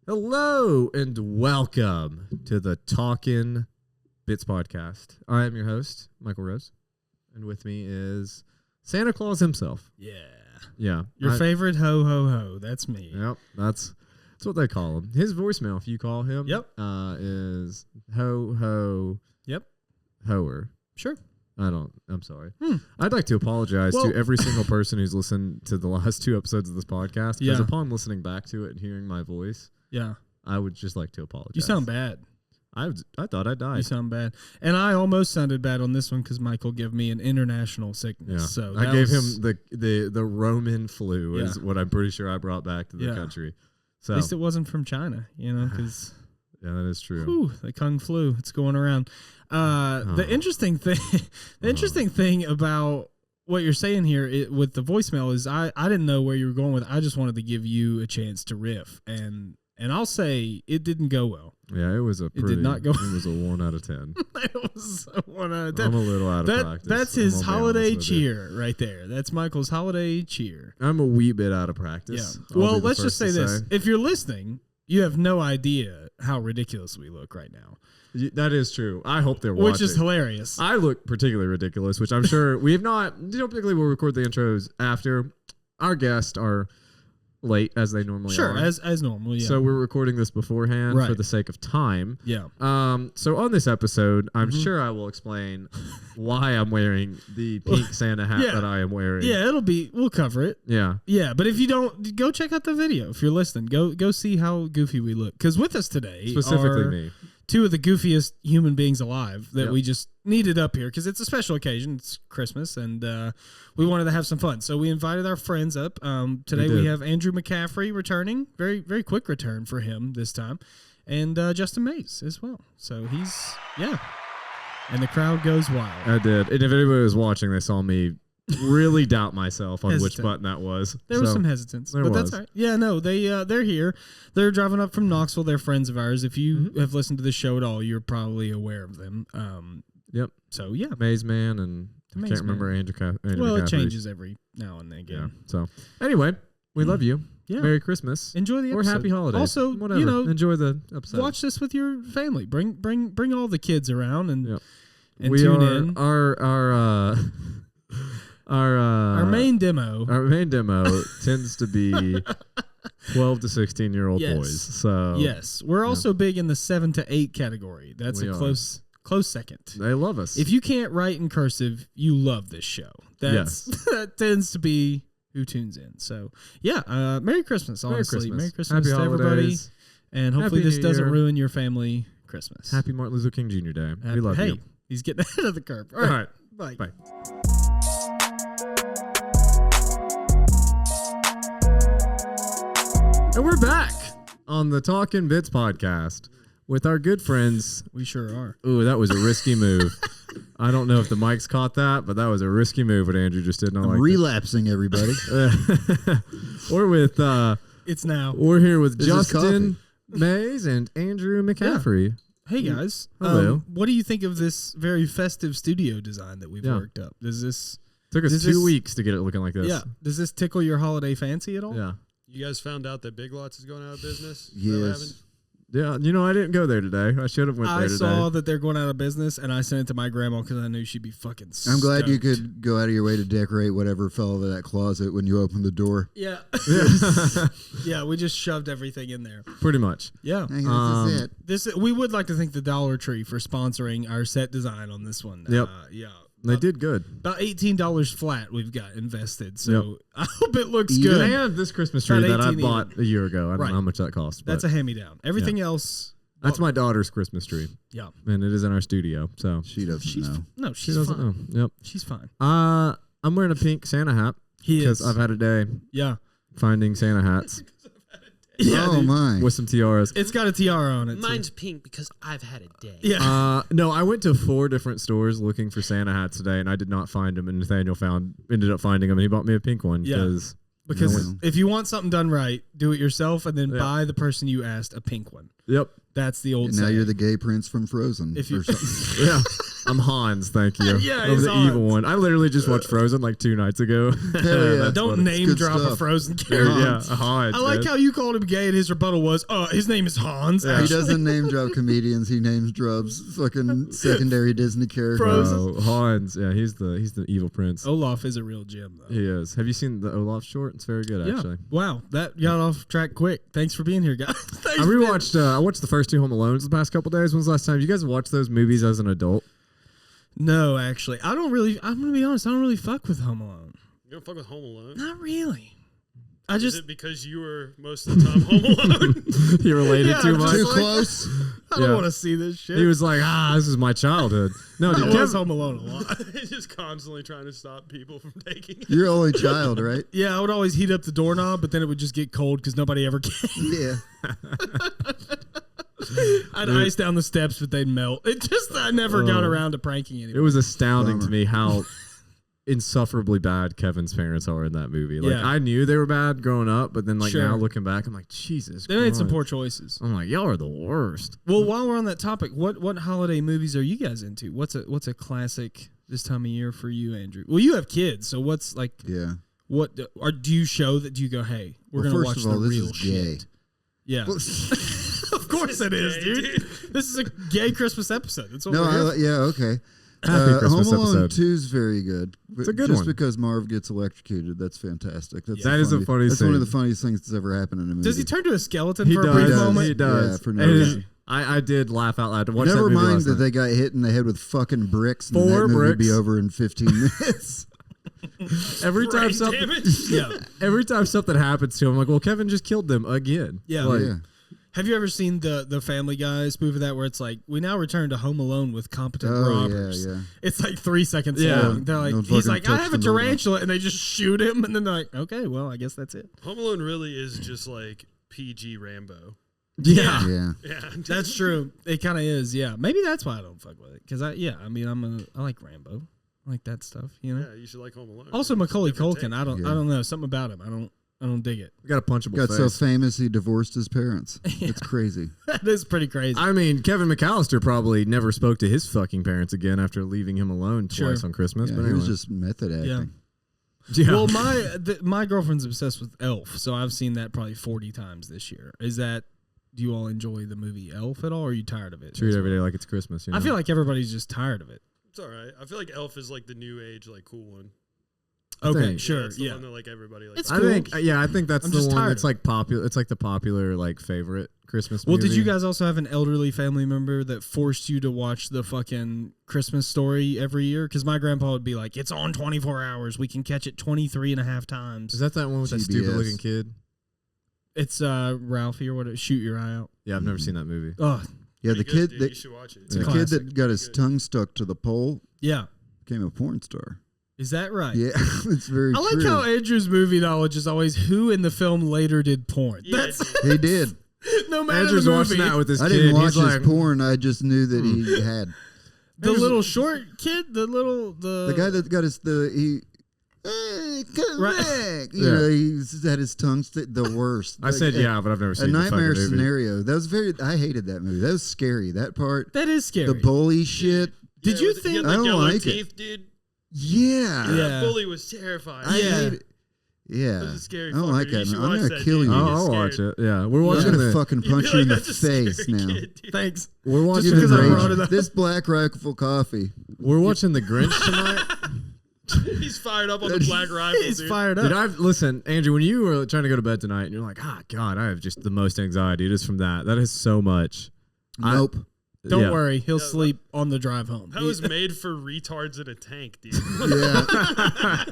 Hello and welcome to the Talkin Bits podcast. I am your host, Michael Rose, and with me is Santa Claus himself. Yeah. Your favorite ho ho ho. That's me. Yep, that's what they call him. His voicemail, if you call him, is ho ho. Yep. Hoer. Sure. I'm sorry. I'd like to apologize to every single person who's listened to the last two episodes of this podcast, because upon listening back to it and hearing my voice, I would just like to apologize. You sound bad. I thought I died. You sound bad. And I almost sounded bad on this one because Michael gave me an international sickness. Yeah. So I gave him the Roman flu is what I'm pretty sure I brought back to the country. So at least it wasn't from China, because yeah, that is true. The Kung flu, it's going around. The interesting thing about what you're saying here with the voicemail is I didn't know where you were going with it. I just wanted to give you a chance to riff, and I'll say it didn't go well. Yeah, it did not go. It was a 1 out of 10. It was a 1 out of 10. I'm a little out of practice. That's his holiday cheer right there. That's Michael's holiday cheer. I'm a wee bit out of practice. Yeah. Well, let's just say this. If you're listening, you have no idea how ridiculous we look right now. That is true. I hope they're watching. Which is hilarious. I look particularly ridiculous, which I'm sure we have not. Typically, we'll record the intros after our guests are late, as they normally are. Sure, as normal, yeah. So we're recording this beforehand for the sake of time. Yeah. So on this episode, I'm sure I will explain why I'm wearing the pink Santa hat that I am wearing. Yeah, we'll cover it. Yeah. Yeah, but if you don't, go check out the video. If you're listening, go see how goofy we look. Because with us today specifically me. Two of the goofiest human beings alive that we just needed up here because it's a special occasion. It's Christmas, and we wanted to have some fun. So we invited our friends up. Today we have Andrew McAffrey returning. Very, very quick return for him this time. And Justin Mays as well. So and the crowd goes wild. I did. And if anybody was watching, they saw me really doubt myself on which button that was. There was some hesitance, but that's all right. Yeah, no, they're here. They're driving up from Knoxville. They're friends of ours. If you have listened to this show at all, you're probably aware of them. Yep. So yeah, Maze Man and I can't remember Andrew. Well, it changes every now and then again. Yeah. So anyway, we love you. Yeah. Merry Christmas. Enjoy the episode. Or happy holidays. Also, whatever. Enjoy the episode. Watch this with your family. Bring all the kids around and tune in. Our main demo. Our main demo tends to be 12 to 16-year-old boys. So yes, we're also big in the 7 to 8 category. That's a close second. They love us. If you can't write in cursive, you love this show. That tends to be who tunes in. So Merry Christmas. Honestly, Merry Christmas Happy to everybody, and hopefully this doesn't ruin your family Christmas. Happy Martin Luther King Jr. Day. We love you. He's getting ahead of the curve. All right. Bye. Bye. And we're back on the Talkin Bits podcast with our good friends. We sure are. Ooh, that was a risky move. I don't know if the mics caught that, but that was a risky move what Andrew just did. I'm relapsing, everybody. We're with it's now. We're here with Justin Mays and Andrew McAffrey. Yeah. Hey guys. Hello. What do you think of this very festive studio design that we've worked up? Took us 2 weeks to get it looking like this. Yeah. Does this tickle your holiday fancy at all? Yeah. You guys found out that Big Lots is going out of business? Yes. Yeah, I didn't go there today. I should have went there today. I saw that they're going out of business, and I sent it to my grandma because I knew she'd be fucking stoked. I'm glad you could go out of your way to decorate whatever fell over that closet when you opened the door. Yeah. Yeah, we just shoved everything in there. Pretty much. Yeah. This is it. We would like to thank the Dollar Tree for sponsoring our set design on this one. Yep. Yeah. They did good. About $18 flat we've got invested, so I hope it looks good. I have this Christmas tree that I bought a year ago. I don't know how much that cost. That's a hand-me-down. Everything else... That's my daughter's Christmas tree. Yeah. And it is in our studio, so... She doesn't know. No, she's doesn't fine. know. Yep. She's fine. I'm wearing a pink Santa hat. Because I've had a day finding Santa hats. Yeah, my. With some tiaras. It's got a tiara on it. Mine's pink because I've had a day. Yeah. No, I went to 4 different stores looking for Santa hats today, and I did not find them. And Nathaniel ended up finding them, and he bought me a pink one. Yeah. Because if you want something done right, do it yourself, and then buy the person you asked a pink one. Yep. That's the old And now saying. you're the gay prince from Frozen. If you- or something. Yeah, I'm Hans. Thank you. Yeah, I'm he's the evil Hans. one. I literally just watched Frozen like 2 nights ago. Hell yeah. That's Don't funny. name good drop a stuff. Frozen Yeah, character. yeah, Hans. I like man. how you called him gay and his rebuttal was, his name is Hans. Yeah. He actually. doesn't name drop comedians. He names drops fucking secondary Disney characters. Frozen. Oh, Hans. Yeah, he's the evil prince. Olaf is a real gem, though. He is. Have you seen the Olaf short? It's very good, Yeah. actually. Wow, that got off track quick. Thanks for being here, guys. Thanks I for being- rewatched. I watched the first 2 Home Alones the past couple days. When's the last time you guys watched those movies as an adult? No, actually, I'm gonna be honest. I don't really fuck with Home Alone. You don't fuck with Home Alone? Not really. I Is just it because you were most of the time home alone? You related Yeah, too I'm much. just Too like- close. I don't Yeah. want to see this shit. He was like, this is my childhood. No, I dude, was Kevin, Home Alone a lot. He's just constantly trying to stop people from taking it. You're only child, right? Yeah, I would always heat up the doorknob, but then it would just get cold because nobody ever came. Yeah. I'd ice down the steps, but they'd melt. I never got around to pranking anyone. it was astounding to Bummer. me how insufferably bad Kevin's parents are in that movie. Like, Yeah. I knew they were bad growing up, but then like Sure. now looking back, I'm like, Jesus They made some Christ. poor choices. I'm like, y'all are the worst. Well, while we're on that topic, what holiday movies are you guys into? What's a classic this time of year for you, Andrew? Well, you have kids, so what's like Yeah. what or do you show that? Do you go, hey, we're Well, gonna first watch of all, the this real is gay. shit? Yeah, of course it is, gay, dude. This is a gay Christmas episode. That's what No, we're here yeah, okay. Happy Christmas Home Alone episode. 2 is very good. It's a good just one. because Marv gets electrocuted, that's fantastic. That's That is a funny That's one of the scene. funniest things that's ever happened in a movie. Does he turn to a skeleton He for a does. brief does. moment? He does. Yeah, for no And reason. I did laugh out loud to watch Never that movie mind last that night. they got hit in the head with fucking bricks and 4 that movie would be bricks. over in 15 minutes. Every time Brain something, damage? Yeah. every time something happens to him, I'm like, well, Kevin just killed them again. Yeah. Like, yeah. Have you ever seen the Family Guy spoof of that where it's like, we now return to Home Alone with competent Oh, robbers? yeah. It's like 3 seconds Yeah. long. They're like, Don't he's fucking like, I touch have a the little one. tarantula, and they just shoot him, and then they're like, okay, well, I guess that's it. Home Alone really is just like PG Rambo. Yeah. Yeah. Yeah. That's true. It kind of is, yeah. Maybe that's why I don't fuck with it. Because I like Rambo. I like that stuff, you know? Yeah, you should like Home Alone. Also, It's a Macaulay different Culkin. take. I don't know. Something about him. I don't dig it. Got a punchable Got so face. famous he divorced his parents. It's crazy. That is pretty crazy. I mean, Kevin McAllister probably never spoke to his fucking parents again after leaving him alone Sure. twice on Christmas. Yeah, but he anyway. was just method acting. yeah. Well, my girlfriend's obsessed with Elf, so I've seen that probably 40 times this year. Do you all enjoy the movie Elf at all, or are you tired of it? treat every day like it's Christmas. You know? I feel like everybody's just tired of it. It's all right. I feel like Elf is like the new age, like cool one. Okay, think- sure, It's the yeah. one that like everybody like. It's I cool. think I think that's I'm the just one tired that's of like popular. It's like the popular like favorite Christmas Well, movie. did you guys also have an elderly family member that forced you to watch the fucking Christmas Story every year? Because my grandpa would be like, it's on 24 hours. We can catch it 23 and a half times. Is that one with that CBS. stupid looking kid? It's Ralphie or what? Shoot Your Eye Out. Yeah, I've never seen that movie. Oh, Yeah, Pretty the good, kid dude. that You should watch it. It's a the kid classic. that got his tongue stuck to the pole yeah. became a porn star. Is that right? Yeah, it's very I like true. how Andrew's movie knowledge is always who in the film later did porn. Yeah, That's dude. He did. no matter Andrew's the movie. watching that with his I kid. didn't watch He's his like, porn. I just knew that he had The little short kid, the the guy that got his he. Hey, come Right. back! Yeah. You know, he's had his tongue the worst. I said yeah, but I've never A seen the fucking nightmare movie. scenario. That was I hated that movie. That was scary. That part, That is scary. the bully shit. Did you He had, think- like, I don't yellow like it. teeth, dude? Yeah, Yeah. That bully was terrifying. I Yeah. hate it. Yeah, That was a scary I don't fucker. like You that. should Man. I'm watch gonna that, kill dude. you. You Oh, get I'll scared. watch it. Yeah, we're I'm watching gonna the fucking You'd be punch you like, in the "That's a scary face now. kid, dude." Thanks. we're watching Just 'cause the I brought Grinch. it up. This Black Rifle coffee. We're watching the Grinch tonight. He's fired up on the Black Rifle, He's dude. fired Dude, up. listen, Andrew, when you were trying to go to bed tonight and you're like, God, I have just the most anxiety just from that. That is so much. Nope. Don't Yeah. worry, he'll Yeah, sleep on the drive home. That was made for retards in a tank, dude. Yeah.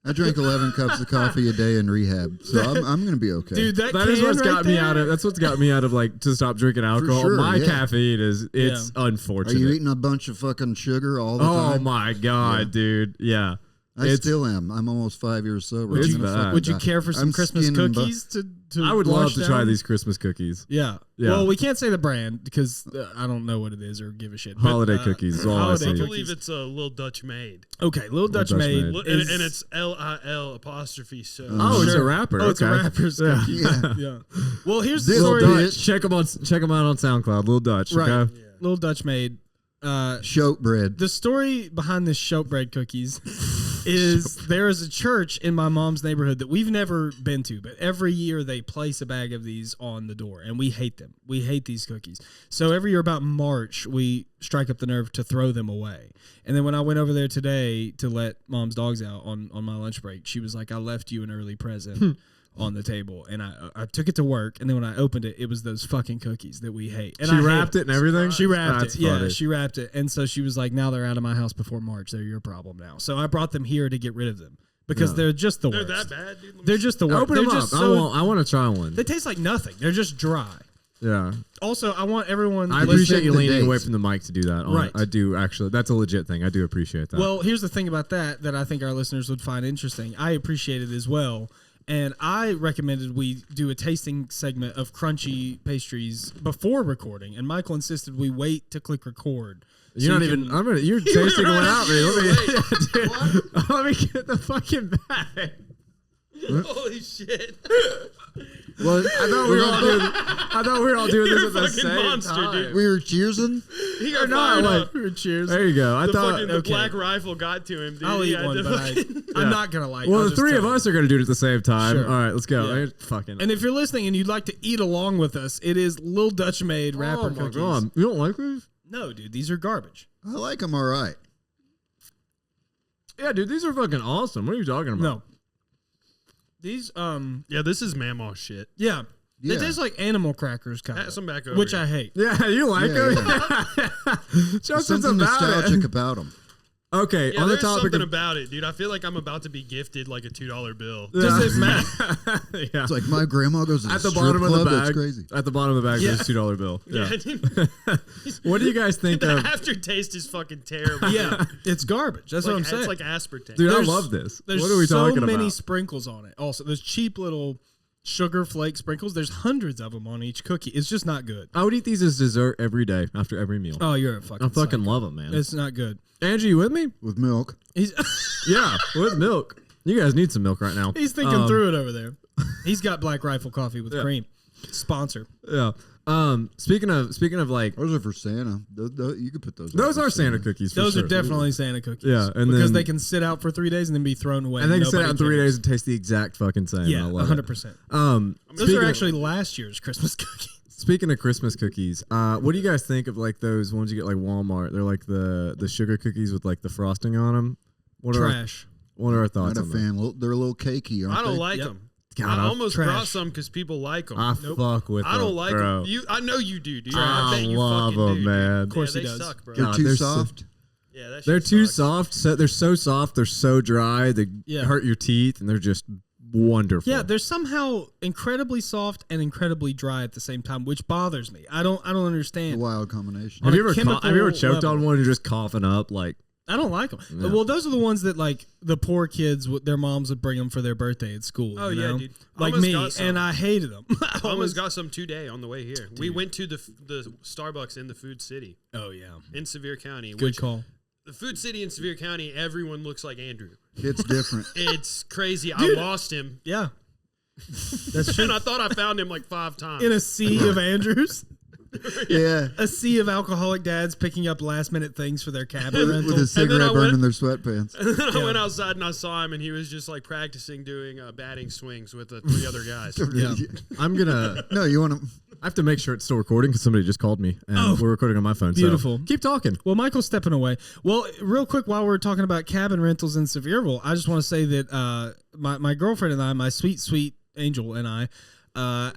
I drank 11 cups of coffee a day in rehab, so I'm gonna be okay. Dude, that That is can what's right got me there- out of. That's what's got me out of like to stop drinking alcohol. sure, My yeah. caffeine is it's Are unfortunate. you eating a bunch of fucking sugar all the Oh time? my god, Yeah. dude! Yeah, I still am. I'm almost 5 years sober. Would you care for some Christmas cookies to I would love to try these Christmas cookies. Yeah. Well, we can't say the brand because I don't know what it is or give a shit. Holiday cookies is all I see. I believe it's a Little Dutch Maid. Okay, Little Dutch Maid. And it's LIL apostrophe. So. It's a rapper. It's a rapper's cookie. Yeah. Well, here's the Little story. Dutch. Check them out on SoundCloud. Little Dutch. Right. Okay? Yeah. Little Dutch Maid. Shotbread. The story behind this shotbread cookies is there is a church in my mom's neighborhood that we've never been to, but every year they place a bag of these on the door, and we hate them. We hate these cookies. So every year about March, we strike up the nerve to throw them away. And then when I went over there today to let mom's dogs out on my lunch break, she was like, I left you an early present. On the table, and I took it to work, and then when I opened it, it was those fucking cookies that we hate. And she wrapped it and everything? She wrapped it. Funny. Yeah, she wrapped it. And so she was like, now they're out of my house before March. They're your problem now. So I brought them here to get rid of them because they're just the worst. They're that bad, dude? They're just the worst. Open them up. I want to try one. They taste like nothing. They're just dry. Yeah. Also, I want everyone. I appreciate you leaning away from the mic to do that. Right. I do actually. That's a legit thing. I do appreciate that. Well, here's the thing about that I think our listeners would find interesting. I appreciate it as well. And I recommended we do a tasting segment of crunchy pastries before recording. And Michael insisted we wait to click record. You're not even. You're tasting one out, man. Let me get the fucking bag. Holy shit! Well, I thought we were all doing this at the same monster, time. dude. we were cheersing. He got fired up. Cheers. There you go. The black rifle got to him, dude. I'll eat one, but I'm not going to like it. Well, the three of us are going to do it at the same time. Sure. All right, let's go. Yeah. Fucking. And if you're listening and you'd like to eat along with us, it is Little Dutch Maid wrapper cookies. God. You don't like these? No, dude, these are garbage. I like them all right. Yeah, dude, these are fucking awesome. What are you talking about? No. These, Yeah, this is mamaw shit. yeah. They Yeah. taste like animal crackers, kind Add of. some back over Which here. I hate. Yeah, you like Yeah, them? Just Something about nostalgic it. about them. Okay, Yeah, on the there's topic something of about it, dude. I feel like I'm about to be gifted like a $2 bill. Does it matter? yeah. It's like my grandma goes to At the the strip bottom of club. the That's bag, crazy. at the bottom of the bag, Yeah. there's a $2 bill. Yeah. Yeah, dude. What do you guys think The of? aftertaste is fucking terrible. Yeah, it's garbage. That's what I'm saying. It's like aspartame. Dude, There's- I love this. There's What are we so talking many about? sprinkles on it. Also, there's cheap little sugar flake sprinkles. There's hundreds of them on each cookie. It's just not good. I would eat these as dessert every day after every meal. Oh, you're a fucking. I fucking psycho. love them, man. It's not good. Angie, you with me? With milk. He's Yeah, with milk. You guys need some milk right now. he's thinking through it over there. He's got Black Rifle coffee with cream. Sponsor. Yeah. Speaking of like, Those are for Santa. You could put those. those out are for Santa cookies. For Those sure. are definitely Santa cookies. Yeah, and because then- they can sit out for 3 days and then be thrown away. And they can sit nobody out in 3 cares. days and taste the exact fucking same. Yeah, I love it. 100%. Those Speaking are of- actually last year's Christmas cookies. Speaking of Christmas cookies, what do you guys think of like those ones you get like Walmart? They're like the sugar cookies with like the frosting on them. What Trash. What are our Not thoughts a on fan. They're a little cakey, aren't I don't they? like Yep. them. God, I I- almost trash. brought some because people like them. I fuck with I don't like bro. them. I know you do, dude. I bet you love fucking them, do, man. Dude. Of course yeah, he they does. suck, bro. They're God, too they're soft. Yeah, that They're shit too sucks. soft. So they're so soft. They're so dry. They Yeah. hurt your teeth, and they're just wonderful. Yeah, they're somehow incredibly soft and incredibly dry at the same time, which bothers me. I don't understand. A wild combination. Have on you a ever chemical have you ever choked level. on one and just coughing up like? I don't like them. Yeah. Well, those are the ones that like the poor kids, their moms would bring them for their birthday at school. Oh, you yeah, know? dude. Like Almost me, got some. and I hated them. I almost got some today on the way here. We went to the Starbucks in the Food City Oh yeah, in Sevier County. good which call. The Food City in Sevier County, everyone looks like Andrew. It's different. It's crazy. I lost him. Yeah, that's true. And I thought I found him like 5 times. In a sea of Andrews, Yeah. a sea of alcoholic dads picking up last minute things for their cabin rental. With a cigarette I burning went- their sweatpants. And then I went outside and I saw him, and he was just like practicing doing batting swings with the 3 other guys. Yeah. I'm gonna. No, you want to. I have to make sure it's still recording because somebody just called me and we're recording on my phone. Beautiful. So keep talking. Well, Michael's stepping away. Well, real quick, while we're talking about cabin rentals in Sevierville, I just want to say that my girlfriend and I, my sweet angel and I,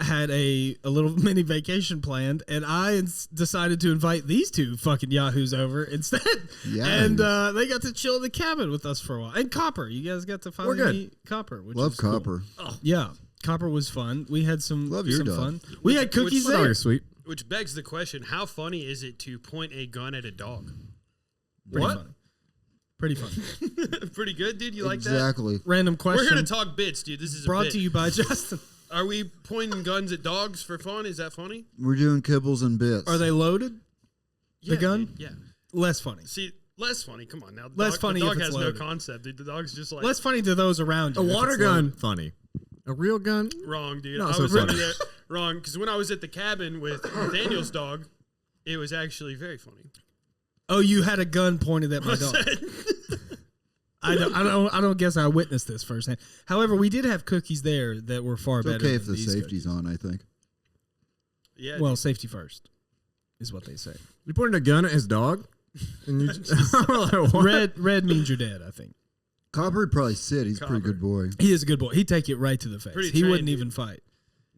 had a little mini vacation planned, and I decided to invite these 2 fucking yahoos over instead. Yeah. And they got to chill in the cabin with us for a while. And Copper, you guys got to finally good. meet Copper, which Love was cool. Copper. Yeah, Copper was fun. We had some Love your dog. fun. We had cookies My dog there. is sweet. Which begs the question: how funny is it to point a gun at a dog? Pretty What? funny. Pretty fun. Pretty good, dude. You like that? Exactly. Random question. We're here to talk bits, dude. This is brought a bit. to you by Justin. Are we pointing guns at dogs for fun? Is that funny? We're doing kibbles and bits. Are they loaded? Yeah, The gun? dude, yeah. Less funny. See, less funny. Come on now. Less funny The if dog it's has loaded. no concept, dude. The dog's just like Less funny to those around you. A if water it's gun, loaded. funny. A real gun, wrong, dude. Not I so was funny. there, wrong because when I was at the cabin with Daniel's dog, it was actually very funny. Oh, you had a gun pointed at my dog. I don't guess I witnessed this firsthand. However, we did have cookies there that were far It's better. okay than if the these safety's cookies. on, I think. Yeah. Well, safety first is what they say. You pointed a gun at his dog, and you like, what? Red means you're dead. I think Copper would probably sit. He's a pretty good boy. he is a good boy. He'd take it right to the face. Pretty He trained, wouldn't dude. even fight.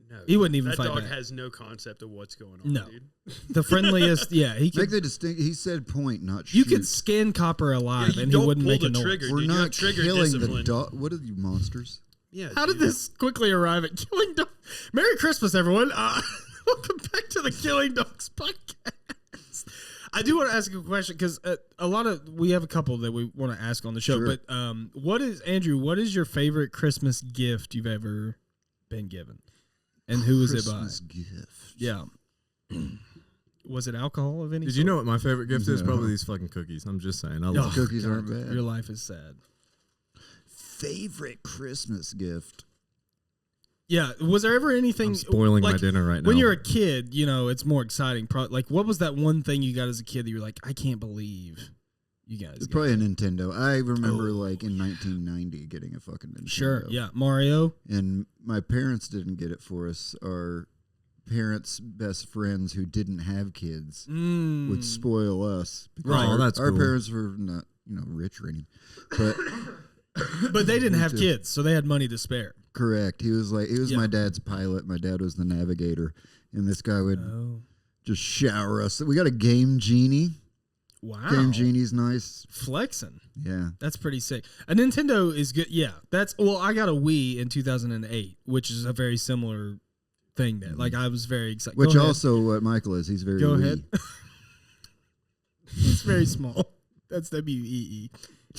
No, He wouldn't even that fight dog back. has no concept of what's going on. No. Dude. The friendliest. Yeah, he Make could. the distinct. He said point, not shoot. You could skin Copper alive, you and he don't wouldn't pull make a the noise. trigger. We're dude. You have not trigger killing the discipline. dog. What are you monsters? Yeah. How did dude. this quickly arrive at killing dogs? Merry Christmas, everyone. Welcome back to the Killing Dogs podcast. I do want to ask you a question because we have a couple that we want to ask on the show. Sure. But what is your favorite Christmas gift you've ever been given? And who was it by? Christmas gift. Yeah. Was it alcohol of any Did sort? you know what my favorite gift is? No. Probably these fucking cookies. I'm just saying. I Oh, love Cookies God, aren't bad. Your life is sad. Favorite Christmas gift. Yeah. Was there ever anything I'm spoiling my like, dinner right now. when you're a kid, it's more exciting. Like, what was that one thing you got as a kid that you're like, I can't believe you guys It's got probably a that? Nintendo. I remember like in 1990 getting a fucking Nintendo. Sure. Yeah. Mario. And my parents didn't get it for us. Our parents' best friends who didn't have kids would spoil us. Because Right. Oh, that's our cool. parents were not, rich or anything. But But they didn't have too. kids, so they had money to spare. correct. He was Yeah. my dad's pilot. My dad was the navigator. And this guy would Oh. just shower us. We got a Game Genie. Wow. Game Genie's nice. Flexing. Yeah. That's pretty sick. A Nintendo is good. Yeah. I got a Wii in 2008, which is a very similar thing there. Like, I was very excited. Which Go ahead. also what Michael is. He's very Go wee. ahead. It's very small. That's WEE.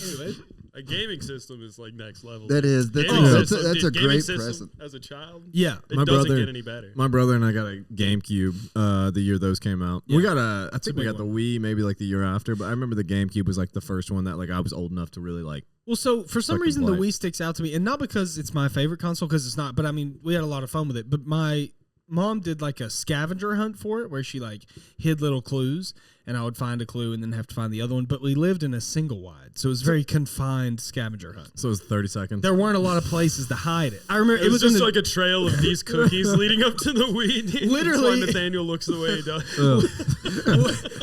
Anyway. A gaming system is like next level. That is. That's, Gaming that's, system, that's a dude, gaming great system present. As a child, Yeah. it My doesn't brother- get any better. My brother and I got a GameCube the year those came out. Yeah. We got I think we big got the Wii maybe like the year after, but I remember the GameCube was like the first one that like I was old enough to really like. Well, so for some Fucking reason, the play. Wii sticks out to me, and not because it's my favorite console, because it's not, but I mean, we had a lot of fun with it. But my mom did like a scavenger hunt for it where she like hid little clues, and I would find a clue and then have to find the other one. But we lived in a single wide, so it was very confined scavenger hunt. So it was 30 seconds. There weren't a lot of places to hide it. I remember It was just in the, like a trail of these cookies leading up to the Wii. Dude. Literally- That's why Nathaniel looks the way he does.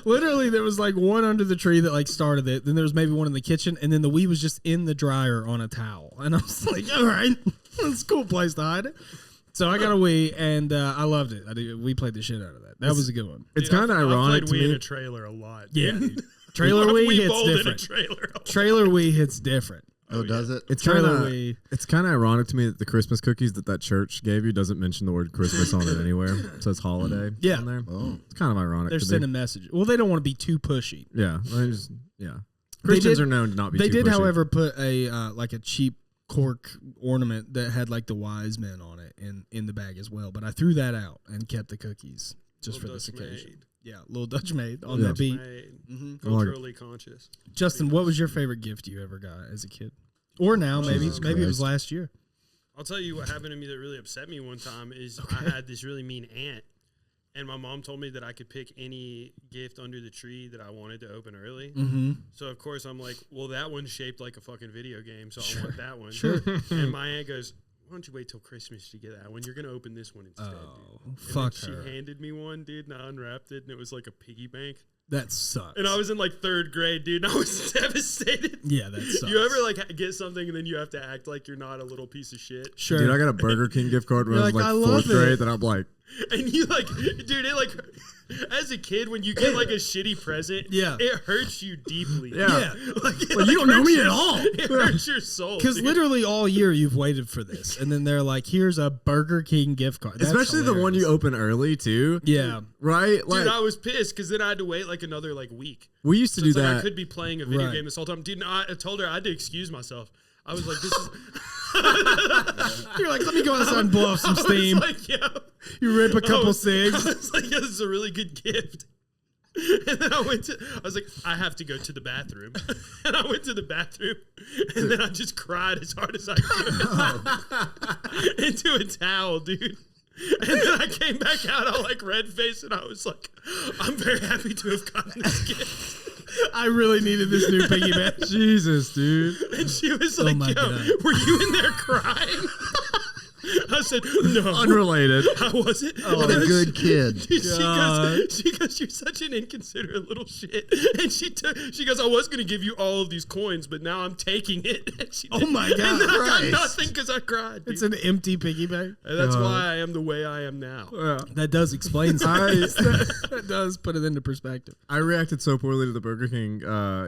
literally there was like one under the tree that like started it. Then there was maybe one in the kitchen, and then the Wii was just in the dryer on a towel. And I was like, all right, that's a cool place to hide it. So I got a Wii, and I loved it. We played the shit out of that. That was a good one. It's Dude, kind of I ironic played to Wii in me. a trailer a lot. Yeah. dude. Trailer I've Wii hits bowled in a different. trailer. a lot. Trailer Wii hits different. Oh, does it? It's Trailer kind of Wii. it's kind of ironic to me that the Christmas cookies that church gave you doesn't mention the word Christmas on it anywhere. It says holiday Yeah. on there. Oh. It's kind of ironic. They're to sending me. messages. Well, they don't want to be too pushy. Yeah. They Christians did- are known to not be They too did, pushy. however, put a like a cheap cork ornament that had like the wise men on it in the bag as well. But I threw that out and kept the cookies just for Little this Dutch occasion. maid. Yeah, little Dutch maid on Yeah. that beat. Made. Mm-hmm. I like it. Culturally conscious. Justin, what was your favorite gift you ever got as a kid, or now? Maybe Jesus maybe it was Christ. last year. I'll tell you what happened to me that really upset me one time is I had this really mean aunt, and my mom told me that I could pick any gift under the tree that I wanted to open early. Mm-hmm. So of course I'm like, well, that one's shaped like a fucking video game, so I want that one. Sure. And my aunt goes, why don't you wait till Christmas to get that one? You're gonna open this one instead. Oh, dude. And fuck then her. She handed me one, dude, and I unwrapped it, and it was like a piggy bank. That sucks. And I was in like 3rd grade, dude, and I was devastated. Yeah, that sucks. You ever like get something and then you have to act like you're not a little piece of shit? Sure. Dude, I got a Burger King gift card when You're I was like, like I love 4th grade it. that I'm like, And you like, dude, it like, as a kid, when you get like a shitty present, it hurts you deeply. Yeah. Like, you don't know me at all. It hurts your soul. Because literally all year you've waited for this. And then they're like, here's a Burger King gift card. That's Especially hilarious. the one you open early, too. Yeah. Right? Like, Dude, I was pissed because then I had to wait like another like week. We used to do It's that. like I could be playing a video game this whole time. Dude, no, I told her I had to excuse myself. I was like, this is... You're like, let me go outside and blow off some steam. Like, you rip a couple cigs. I was like, this is a really good gift. And then I was like, I have to go to the bathroom. And I went to the bathroom, and then I just cried as hard as I could into a towel, dude. And then I came back out all like red faced, and I was like, I'm very happy to have gotten this gift. I really needed this new piggy bank. Jesus, dude. And she was like, yo, were you in there crying? I said, no. Unrelated. I wasn't. What a good kid. Dude, she goes, you're such an inconsiderate little shit. And she goes, I was going to give you all of these coins, but now I'm taking it. Oh my God. And then I got nothing because I cried. Dude. It's an empty piggy bank. And that's why I am the way I am now. That does explain something. That does put it into perspective. I reacted so poorly to the Burger King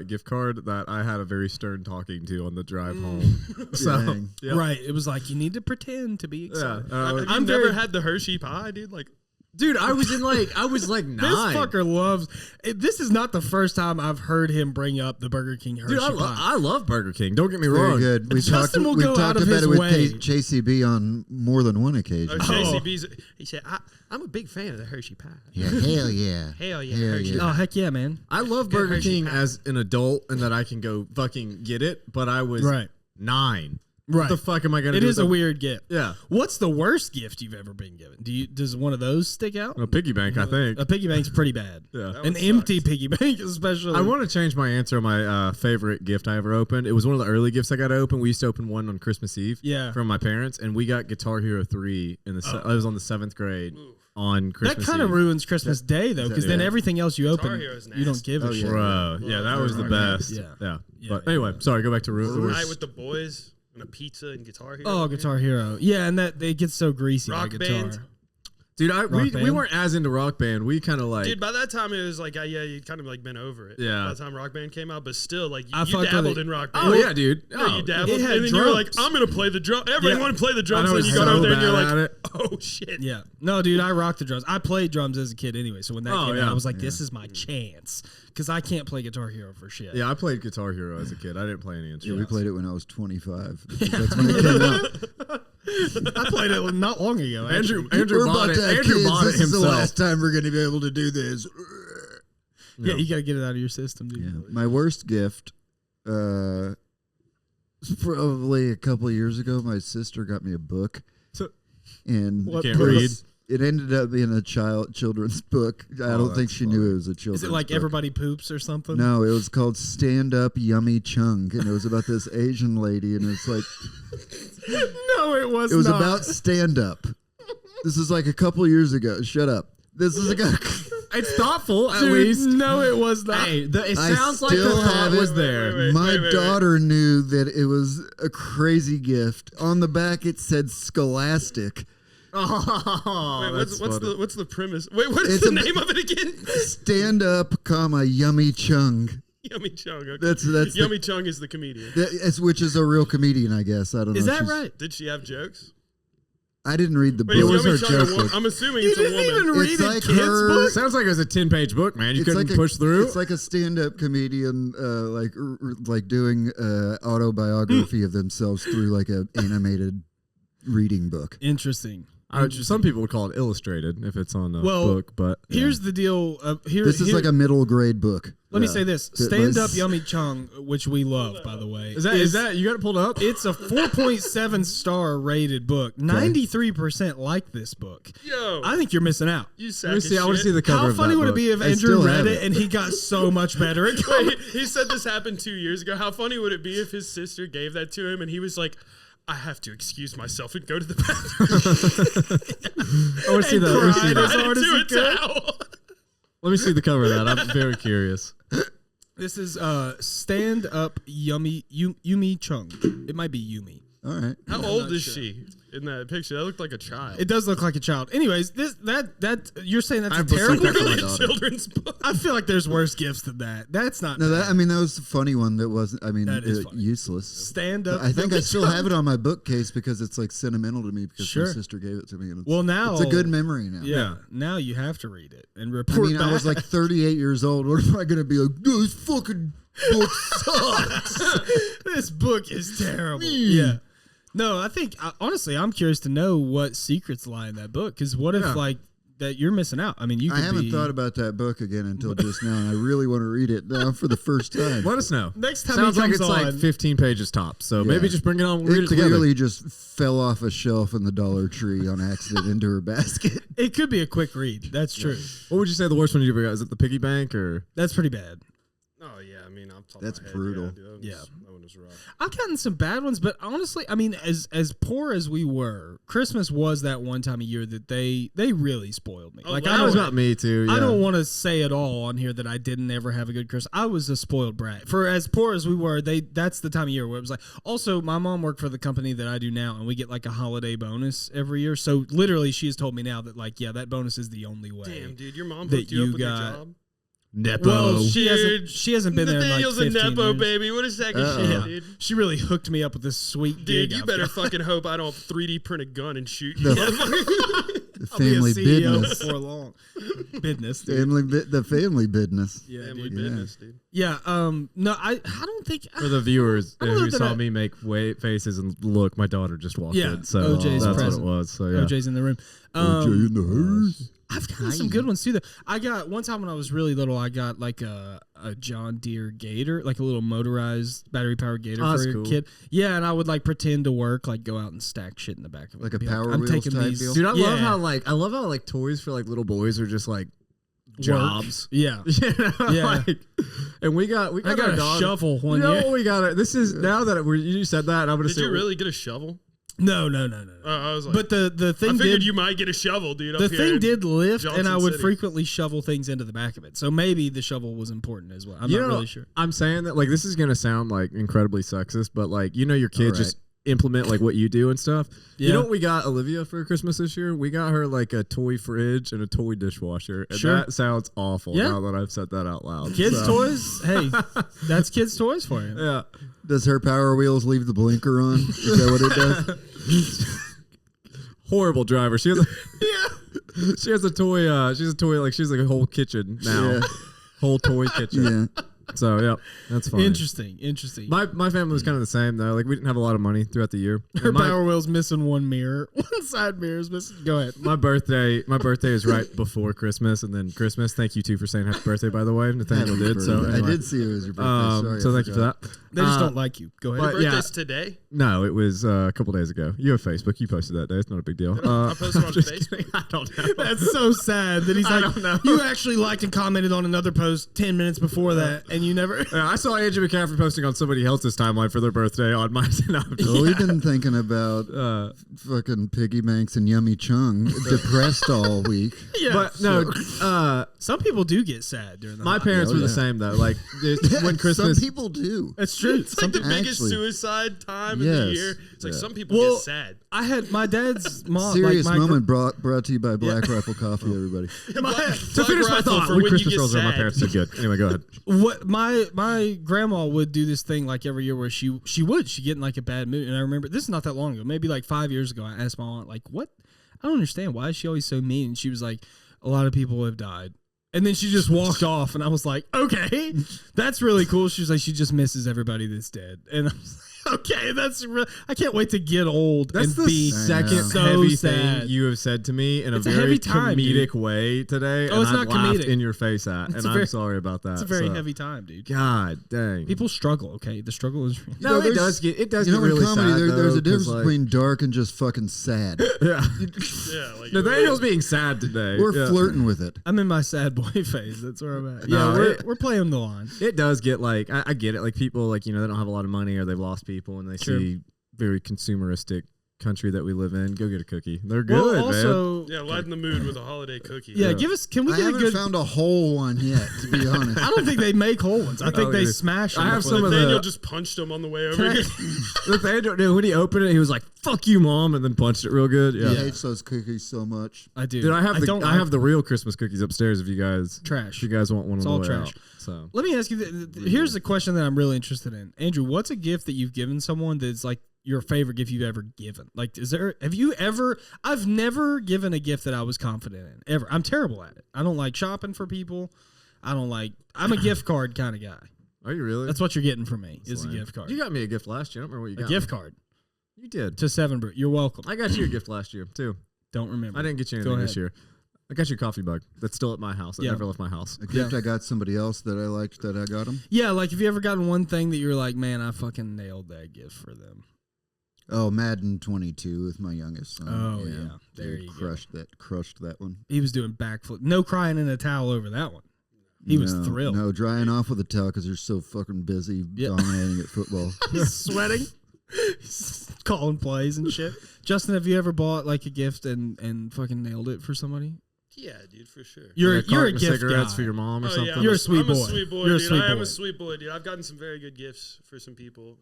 gift card that I had a very stern talking to on the drive home. So, Right. It was like, you need to pretend to be excited. I've never had the Hershey pie, dude. Like, dude, I was like 9. This fucker loves. This is not the first time I've heard him bring up the Burger King Hershey pie. I love Burger King. Don't get me Very wrong. good. We've Justin talked, will we've go talked out of about his it with way. JCB on more than one occasion. JCB's, he said, I'm a big fan of the Hershey pie. Yeah, hell yeah. Hell yeah, Hershey Oh, heck yeah, man. I love Burger King as an adult and that I can go fucking get it, but I was 9. Right. What the fuck am I going to It do? is a weird gift. Yeah. What's the worst gift you've ever been given? Does one of those stick out? A piggy bank, I think. A piggy bank's pretty bad. Yeah. An empty piggy bank, especially. I want to change my answer on my favorite gift I ever opened. It was one of the early gifts I got to open. We used to open one on Christmas Eve from my parents, and we got Guitar Hero 3 in the I was on the 7th grade on Christmas That kind of ruins Christmas Day, though, because then everything else you open, you don't give a shit. Bro, yeah, that was the best. Yeah. But anyway, sorry, go back to Night with the boys. And a pizza and Guitar Hero. Oh, Guitar Hero. Yeah, and that it gets so greasy. Rock the guitar. Band. Dude, we weren't as into Rock Band. We kind of like... Dude, by that time, it was like, you'd kind of like been over it. Yeah. By the time Rock Band came out, but still, like, I you dabbled in Rock Band. Oh, yeah, dude. You dabbled. It had And then you were like, drums. I'm going to play the drum. Everyone wanted to play the drums. And then you got over there and you're like, oh, shit. Yeah. No, dude, I rocked the drums. I played drums as a kid anyway, so when that came out, I was like, this is my chance. Because I can't play Guitar Hero for shit. Yeah, I played Guitar Hero as a kid. I didn't play any instruments. Yeah, we played it when I was 25. That's when it came out. I played it not long ago. Andrew We're bought about it. to have Andrew kids. bought it This is the himself. last time we're going to be able to do this. Yeah, you got to get it out of your system, dude. Yeah. My worst gift, was probably a couple of years ago. My sister got me a book, and What can't read. It ended up being a children's book. I don't think she knew it was a children's book. Is it like Everybody Poops or something? No, it was called Stand Up Yummy Chung, and it was about this Asian lady, and it's like... No, it was not. It was about stand-up. This is like a couple of years ago. Shut up. This is It's thoughtful, at Dude, least. no, it was not. Hey, it I sounds like the still thought have it. was there. My daughter knew that it was a crazy gift. On the back, it said Scholastic. Oh, what's the premise? Wait, what is the name of it again? Stand up, Yummy Chung. Yummy Chung. Okay. That's Yummy Chung is the comedian. Which is a real comedian, I guess. I don't know. Is that right? Did she have jokes? I didn't read the book. Wait, was Yummy her Chung joke book. I'm assuming You it's a didn't woman. even read It's a like kid's her- book? Sounds like it was a 10-page book, man. You couldn't push through. It's like a stand-up comedian, like doing autobiography of themselves through like an animated reading book. Interesting. Some people would call it illustrated if it's on a book, but here's the deal. This is like a middle grade book. Let me say this: Stand Up Yummy Chung, which we love, by the way. Is that you got it pulled up? It's a 4.7 star rated book. 93% like this book. Yo, I think you're missing out. you Let me sack see. I want to see the cover. How of funny that would it book. be if I Andrew still read have it it. and he got so much better at Wait, he said this happened 2 years ago. How funny would it be if his sister gave that to him and he was like, I have to excuse myself and go to the bathroom. I want to see cried as that. hard as he could. Let me see the cover of that. I'm very curious. This is Stand Up Yummy Yumi Chung. It might be Yumi. All right. How old is she? in that picture. That looked like a child. It does look like a child. Anyways, that you're saying that's I a have books like terrible that for my gift? daughter. Children's book. I feel like there's worse gifts than that. That's not. No, bad. that was the funny one. That wasn't. That is funny. Useless. Stand up. I think I still have it on my bookcase because it's like sentimental to me because Sure. my sister gave it to me. And it's, Well, now it's a good memory now. Yeah. Now you have to read it and I report. mean, I was like 38 years old. What am I going to be like? This fucking book sucks. This book is terrible. Yeah. No, I think honestly, I'm curious to know what secrets lie in that book. Because what if like that you're missing out? I mean, you. I haven't thought about that book again until just now, and I really want to read it now for the first time. Let us know. Next time Sounds he like comes it's like 15 pages tops. So maybe just bring it on. We'll read It it together. clearly just fell off a shelf in the Dollar Tree on accident into her basket. It could be a quick read. That's true. What would you say the worst one you ever got? Is it the piggy bank or? That's pretty bad. Oh yeah, I mean, I'm talking. That's brutal. Yeah, that one was rough. I've gotten some bad ones, but honestly, I mean, as poor as we were, Christmas was that one time a year that they really spoiled me. Oh, Like wow. I That was don't, about me too. Yeah. I don't want to say at all on here that I didn't ever have a good Christmas. I was a spoiled brat. For as poor as we were, that's the time of year where it was like. Also, my mom worked for the company that I do now, and we get like a holiday bonus every year. So literally, she has told me now that like, yeah, that bonus is the only way. Damn, dude, your mom that hooked you up you with your got- job. Nepo. Well, Dude, she hasn't been there in like Nathaniel's 15 a Nepo, years. baby. What a second shit, Yeah. dude. She really hooked me up with this sweet Dude, gig. you I've better got. fucking hope I don't 3D print a gun and shoot The- you. motherfucker. The I'll be a family CEO business. before long. Business, dude. The family business. Yeah, Family dude. business, dude. Yeah. No, I don't think For the viewers I don't know who that saw I- me make faces and look, my daughter just walked Yeah, in. So OJ's that's present. what it was. So yeah. OJ's in the room. OJ in the house. I've gotten some good ones too. Though I got one time when I was really little, I got like a John Deere Gator, like a little motorized battery powered Gator Oh, for that's a cool. kid. Yeah, and I would like pretend to work, like go out and stack shit in the back of it. Like a Be Power I'm Wheels taking type these. deal? Dude, I Yeah. love how like toys for like little boys are just like Work. jobs. Yeah. You know? Yeah. Like, and we got I got our a dog. shovel one You know year. what we got? This is now that you said that, I'm gonna Did say you really get a shovel? No. I was like, But the I thing figured did you might get a shovel, dude. the up here thing in did lift, and Johnson I would City. frequently shovel things into the back of it. So maybe the shovel was important as well. I'm You not know, really sure. I'm saying that like this is gonna sound like incredibly sexist, but like your kids Alright. just implement like what you do and stuff. Yeah. You know what we got Olivia for Christmas this year? We got her like a toy fridge and a toy dishwasher. And Sure. that sounds awful Yeah. now that I've said that out loud. Kids' So, toys? Hey, that's kids' toys for you. Yeah. Does her Power Wheels leave the blinker on? Is that what it does? Horrible driver. She has she has a toy she's like a whole kitchen now. Yeah. Whole toy kitchen. Yeah. So yeah, that's funny. Interesting. My family was kind of the same though. Like we didn't have a lot of money throughout the year. Her And my, Power Wheel's missing one mirror. One side mirror's missing. Go ahead. my birthday is right before Christmas, and then Christmas. Thank you too for saying happy birthday, by the way. Nathaniel did. So I anyway. did see it was your birthday. Sorry, so I thank you for forgot. that. They just don't like you. Go ahead. but- yeah. Birthday's today. No, it was a couple days ago. You have Facebook. You posted that day. It's not a big deal. I posted on just Facebook? kidding. I don't know. That's so sad that he's I like, don't know. you actually liked and commented on another post 10 minutes before that, and you never. Yeah, I saw Andrew McAffrey posting on somebody else's timeline for their birthday on mine. No, I'm just- Well, we've been thinking about fucking piggy banks and yummy chung depressed all week. Yeah. But no, Some people do get sad during the my holidays. parents Oh, were the yeah. same though. Like when Christmas, Some people do. That's true. It's like the biggest Actually- suicide time of the Yes. year. It's like some people Well, get sad. I had my dad's mom. Serious like my moment brought to you by Black Rifle Coffee, everybody. to Black finish my Rifle thought, for when when Christmas you get rolls around, my sad. parents did good. Anyway, go ahead. What my grandma would do this thing like every year where she'd get in like a bad mood, and I remember this is not that long ago, maybe like 5 years ago. I asked my aunt like, "What? I don't understand. Why is she always so mean?" And she was like, "A lot of people have died." And then she just walked off, and I was like, "Okay, that's really cool." She was like, "She just misses everybody that's dead," and I was like, "Okay, that's real. I can't wait to get old That's and the be second so heavy sad." thing you have said to me in It's a a very heavy time, comedic dude. way today. Oh, and it's I've not laughed comedic. in your face at, and very- I'm sorry about that. It's a very so- heavy time, dude. God dang. People struggle. Okay, the struggle is real. No, know, it there's- does get You know, get in really comedy, sad. there's though, a difference 'cause, like, between dark and just fucking sad. yeah. Yeah, like Nathaniel's being sad today. We're Yeah. flirting with it. I'm in my sad boy phase. That's where I'm at. No, Yeah, it- we're playing the line. It does get like I get it. Like people like they don't have a lot of money or they've lost people and they Sure. see very consumeristic country that we live in, go get a cookie. They're good, also, man. Yeah, lighten the mood with a holiday cookie. Yeah, can we I get a haven't good? found a whole one yet, to be honest. I don't think they make whole ones. I think they smash them. I have some of Nathaniel just punched him on the way over here. Nathaniel, dude, when he opened it, he was like, "Fuck you, Mom," and then punched it real good. Yeah, He hates those cookies so much. I do. dude, I have the real Christmas cookies upstairs. If you guys want one, it's on all the way trash. out. So let me ask you. Here's the question that I'm really interested in, Andrew. What's a gift that you've given someone that's like your favorite gift you've ever given? Like, have you ever? I've never given a gift that I was confident in ever. I'm terrible at it. I don't like shopping for people. I'm a gift card kind of guy. Are you really? That's what you're getting from me. That's is lame. a gift card. You got me a gift last year. I don't remember what you got. A gift card. You did to Seven Brew. You're welcome. I got you a gift last year too. Don't remember. I didn't get you anything this year. I got you a coffee mug that's still at my house. It never left my house. A gift I got somebody else that I liked that I got them. Yeah, like have you ever gotten one thing that you're like, man, I fucking nailed that gift for them? Oh, Madden 22 with my youngest son. Oh yeah. There you crushed that one. He was doing backflip. No crying in a towel over that one. He was thrilled. No, drying off with a towel because they're so fucking busy dominating at football. He's sweating. He's calling plays and shit. Justin, have you ever bought like a gift and fucking nailed it for somebody? Yeah, dude, for sure. You're a gift cigarettes guy. for your mom or something. Yeah, you're a sweet boy. I'm a sweet boy, you're dude. A sweet I am boy. a sweet boy, dude. I've gotten some very good gifts for some people.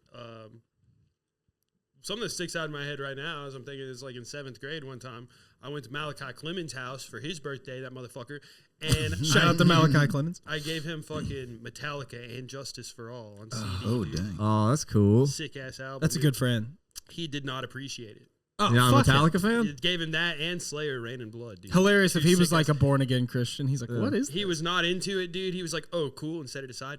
Something that sticks out in my head right now is I'm thinking it's like in 7th grade one time. I went to Malachi Clemens' house for his birthday, that motherfucker. And Shout out to Malachi Clemens. I gave him fucking Metallica and Justice for All on CD. Oh, dude. dang. Oh, that's cool. Sick ass album. That's a good friend. He did not appreciate it. Oh, yeah, I'm a fuck Metallica it. fan. It gave him that and Slayer, Rain and Blood, dude. Hilarious if Dude, he was sick like ass- a born again Christian. He's like, what is He was not into it, dude. He was like, oh, cool, and set it aside.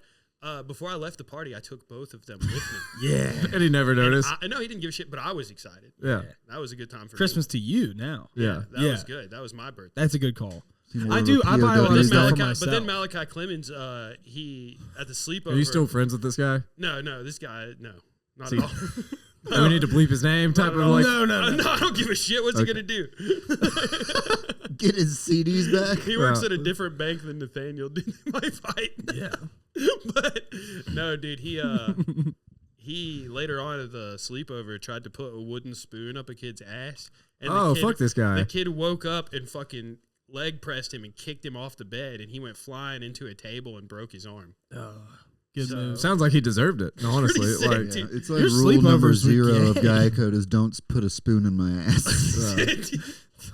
Before I left the party, I took both of them with me. Yeah. And he never noticed. I know he didn't give a shit, but I was excited. Yeah. That was a good time for Christmas me. to you now. Yeah. That was good. That was my birthday. That's a good call. More I of do. I buy a lot POW of stuff guy. for But myself. then Malachi Clemens, he at the sleepover. Are you still friends with this guy? No, this guy, no, not See, at all. Do we need to bleep his name? Type of like. No. No, I don't give a shit. What's he gonna do? Get his CDs back. He works at a different bank than Nathaniel. Dude, they might fight. Yeah. But no, dude, he later on at the sleepover tried to put a wooden spoon up a kid's ass. And Fuck this guy. The kid woke up and fucking leg pressed him and kicked him off the bed, and he went flying into a table and broke his arm. Good news. Sounds like he deserved it. Honestly, sick, like dude. It's like Your rule number sleepovers were 0 of gay. Guy Code is don't put a spoon in my ass.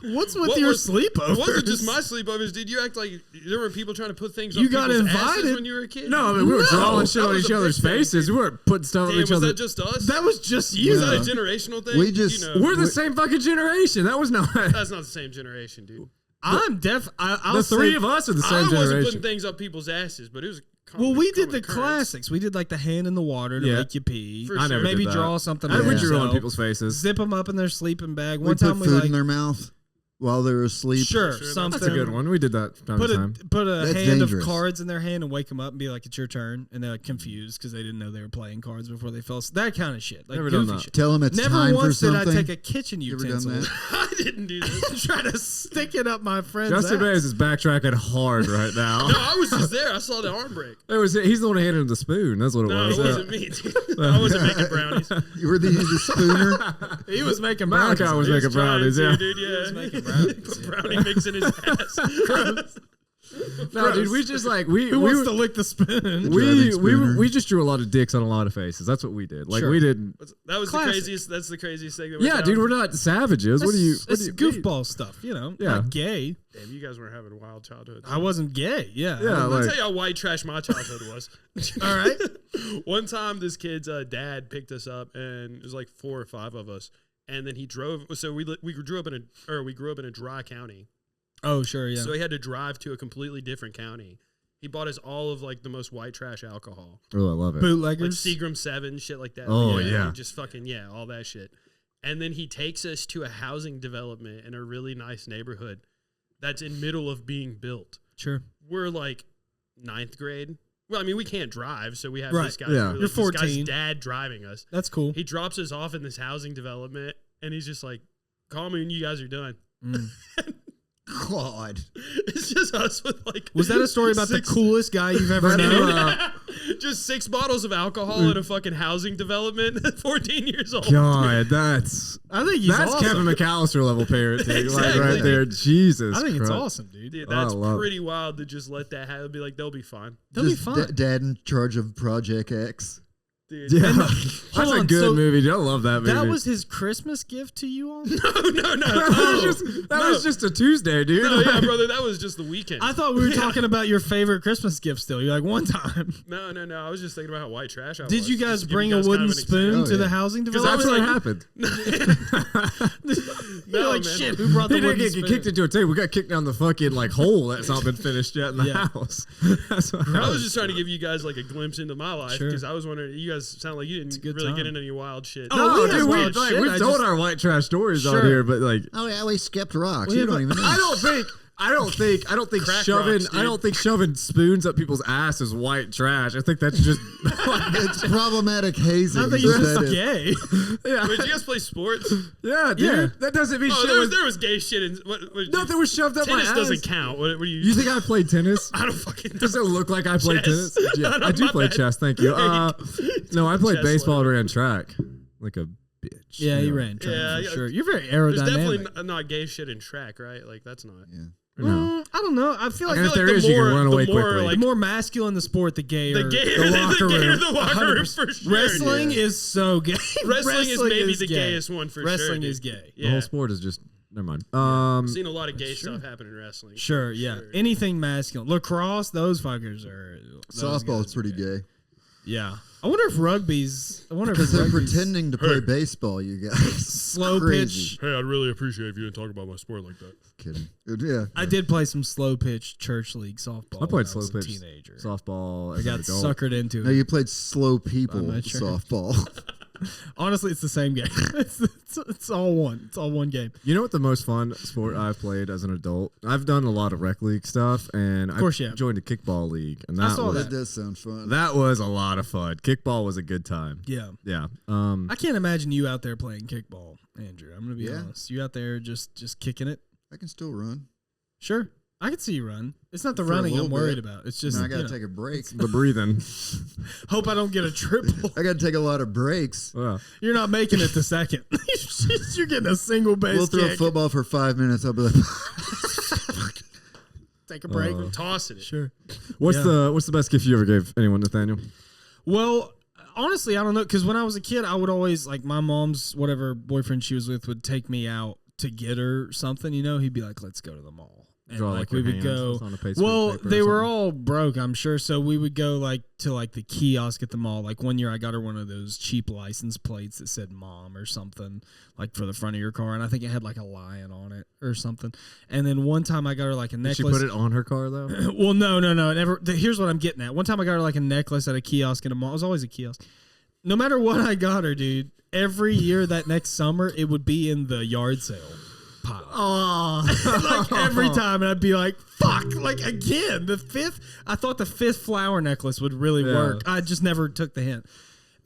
What's with What your was- sleepovers? It wasn't just my sleepovers, dude. You act like there were people trying to put things You on got people's asses invited. when you were a kid. no, I mean we were drawing shit that on was each a other's big thing, faces. dude. We weren't putting stuff on Damn, each was other. that just us? That was just you. Was No. that a generational thing? We just- We're the same fucking generation. That was not. That's not the same generation, dude. I'm deaf. I'll The three say- of us are the I same wasn't generation. putting things up people's asses, but it was. Well, we did the common occurrence. classics. We did like the hand in the water to Yeah. make you pee. For I never Maybe did that. draw something. I on would draw on yourself. people's faces. Zip them up in their sleeping bag. We One put time we food like in their mouth while they were asleep. sure Sure, something. That's a good one. We did that time Put to a time. That's hand dangerous. of cards in their hand and wake them up and be like, "It's your turn," and they're like confused because they didn't know they were playing cards before they fell asleep. That kind of shit. Like Never done goofy that. shit. Tell them it's Never time for once did something. I take a kitchen You ever done utensil. that? I didn't do that. Try to stick it up my friend's Justin ass. Baez is backtracking hard right now. No, I was just there. I saw the arm break. He's the one who handed him the spoon. That's what it No, was. it wasn't me, dude. I wasn't making brownies. You were the spooner. He was making Malachi brownies. was He making brownies. trying Yeah. to, dude, yeah. was making brownies. Put brownie mix in his ass. No, dude, we just like Who we wants to lick the spoon? we just drew a lot of dicks on a lot of faces. That's what we did. Like Sure. we didn't. That was Classic. the craziest. That's the craziest thing. That went Yeah, down. dude, we're not savages. What do you? It's goofball stuff, you know. Yeah. Not gay. Damn, you guys weren't having a wild childhood. I wasn't gay. Yeah. Yeah, Let me like tell you how white trash my childhood was. All right. One time, this kid's dad picked us up, and it was like 4 or 5 of us. And then he drove. So we grew up in a dry county. Oh, sure. Yeah. So he had to drive to a completely different county. He bought us all of like the most white trash alcohol, oh, I love it. like Bootleggers. Seagram 7, shit like that. Oh, yeah. just fucking all that shit. And then he takes us to a housing development in a really nice neighborhood that's in middle of being built. Sure. We're like 9th grade. Well, I mean, we can't drive, so we have Right. this guy. Yeah. You're This guy's 14. dad driving us. That's cool. He drops us off in this housing development, and he's just like, "Call me when you guys are done." God. It's just us with like. Was that a story about the 6 coolest guy you've ever known? Just 6 bottles of alcohol in a fucking housing development at 14 years old. God, I think he's that's awesome. Kevin McAllister level parenting, Exactly. like right there. Jesus, I think it's Christ. awesome, dude. Dude, Oh, that's I love pretty wild to just let that happen. Be like, they'll be fine. They'll be Just fine. Dad in charge of Project X. Dude. Yeah, And that's hold a on, good so movie. Dude. I love that movie. That was his Christmas gift to you all? No. that was just a Tuesday, dude. No, yeah, brother, that was just the weekend. I thought we were talking about your favorite Christmas gift still. You're like, one time. No. I was just thinking about how white trash I was. Did you guys Just to give bring you a guys wooden kind of an spoon example. to Oh, the yeah. housing Because development? that's what happened. You're like, man. shit, who brought the He didn't wooden get spoon? kicked into a table. We got kicked down the fucking like hole that's not been finished yet in the Yeah. house. That's what I was just trying to give you guys like a glimpse into my life Sure. because I was wondering. You guys sound like you didn't good really get time. into any wild shit. Oh, No, we had dude, wild shit. we've I told just- our white trash stories Sure. out here, but like, Oh yeah, we skipped rocks. We You have don't a- even know. I don't think Crack shoving rocks, dude. I don't think shoving spoons up people's ass is white trash. I think that's just It's problematic hazing. I think is you're what just that is. gay. yeah, Wait, did you guys play sports? yeah, dude. Yeah. That doesn't mean Oh, shit there was gay shit in. nothing was shoved up my Tennis ass. doesn't count. What do you? You think I played tennis? I don't fucking know. Does it look like I played Chess. tennis? Yeah, No, I do my play bad. chess. Thank you. No, I played Chess baseball letter. and ran track like a bitch. Yeah, he ran track Yeah, for yeah. sure. You're very There's definitely aerodynamic. not gay shit in track, right? Like that's not. Yeah. No. I don't know. I feel like And if feel there like is, the you can more- run the away more, quickly. the more masculine the sport, the gayer The gayer the locker the gayer room. the locker room 100%. for sure. Wrestling is so gay. Wrestling is maybe the gay. gayest one for sure. Wrestling dude. is gay. The whole Yeah. sport is just never mind. I've seen a lot of gay stuff happen in wrestling. Sure, yeah. Anything masculine. Lacrosse, those fuckers are. those Softball guys is are pretty gay. Yeah. I wonder if rugby's. Because they're rugby's pretending to play baseball, you guys. slow Crazy. pitch. Hey, I'd really appreciate if you didn't talk about my sport like that. Kidding. Yeah. I did play some slow pitch church league softball. I played when slow was a pitch teenager. softball. I As got an adult. suckered into No, it. you played slow people I'm not sure. softball. Honestly, it's the same game. it's all one. It's all one game. You know what the most fun sport I've played as an adult? I've done a lot of rec league stuff, and I course you have. joined a kickball league, and I that saw was That does sound fun. that was a lot of fun. Kickball was a good time. Yeah. Yeah. I can't imagine you out there playing kickball, Andrew. I'm gonna be Yeah. honest. You out there just kicking it? I can still run. Sure. I can see you run. It's not the For a running I'm little worried bit. about. It's just Now I got to you know, take a break. The breathing. hope I don't get a triple. I got to take a lot of breaks. Yeah. You're not making it to second. You're getting a single base We'll throw kick. football for 5 minutes. I'll be like, Take a break. Tossing it. Sure. What's Yeah. the best gift you ever gave anyone, Nathaniel? Well, honestly, I don't know. Because when I was a kid, I would always, like, my mom's whatever boyfriend she was with would take me out to get her something, you know? He'd be like, let's go to the mall. And Draw, like like, we your would hands go. on a piece of Well, paper or they were something? all broke, I'm sure. So we would go like to like the kiosk at the mall. Like one year, I got her one of those cheap license plates that said "Mom" or something, like for the front of your car, and I think it had like a lion on it or something. And then one time, I got her like a Did necklace. she put it on her car though? Well, no. It never. Here's what I'm getting at. One time, I got her like a necklace at a kiosk in a mall. It was always a kiosk. No matter what I got her, dude, every year that next summer, it would be in the yard sale pile. Oh, Like every time, and I'd be like, "Fuck!" Like again, I thought the fifth flower necklace would really Yeah. work. I just never took the hint.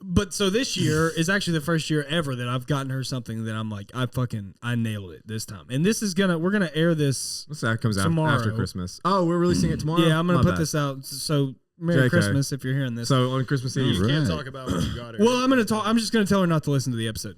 But so this year is actually the first year ever that I've gotten her something that I'm like, I nailed it this time. And this is we're gonna air this. that comes out Tomorrow. after Christmas. Oh, we're releasing it tomorrow. Yeah, I'm gonna My put bad. this out. So Merry JK. Christmas if you're hearing this. So on Christmas Eve. You can't Right. talk about what you got her. Well, I'm just gonna tell her not to listen to the episode.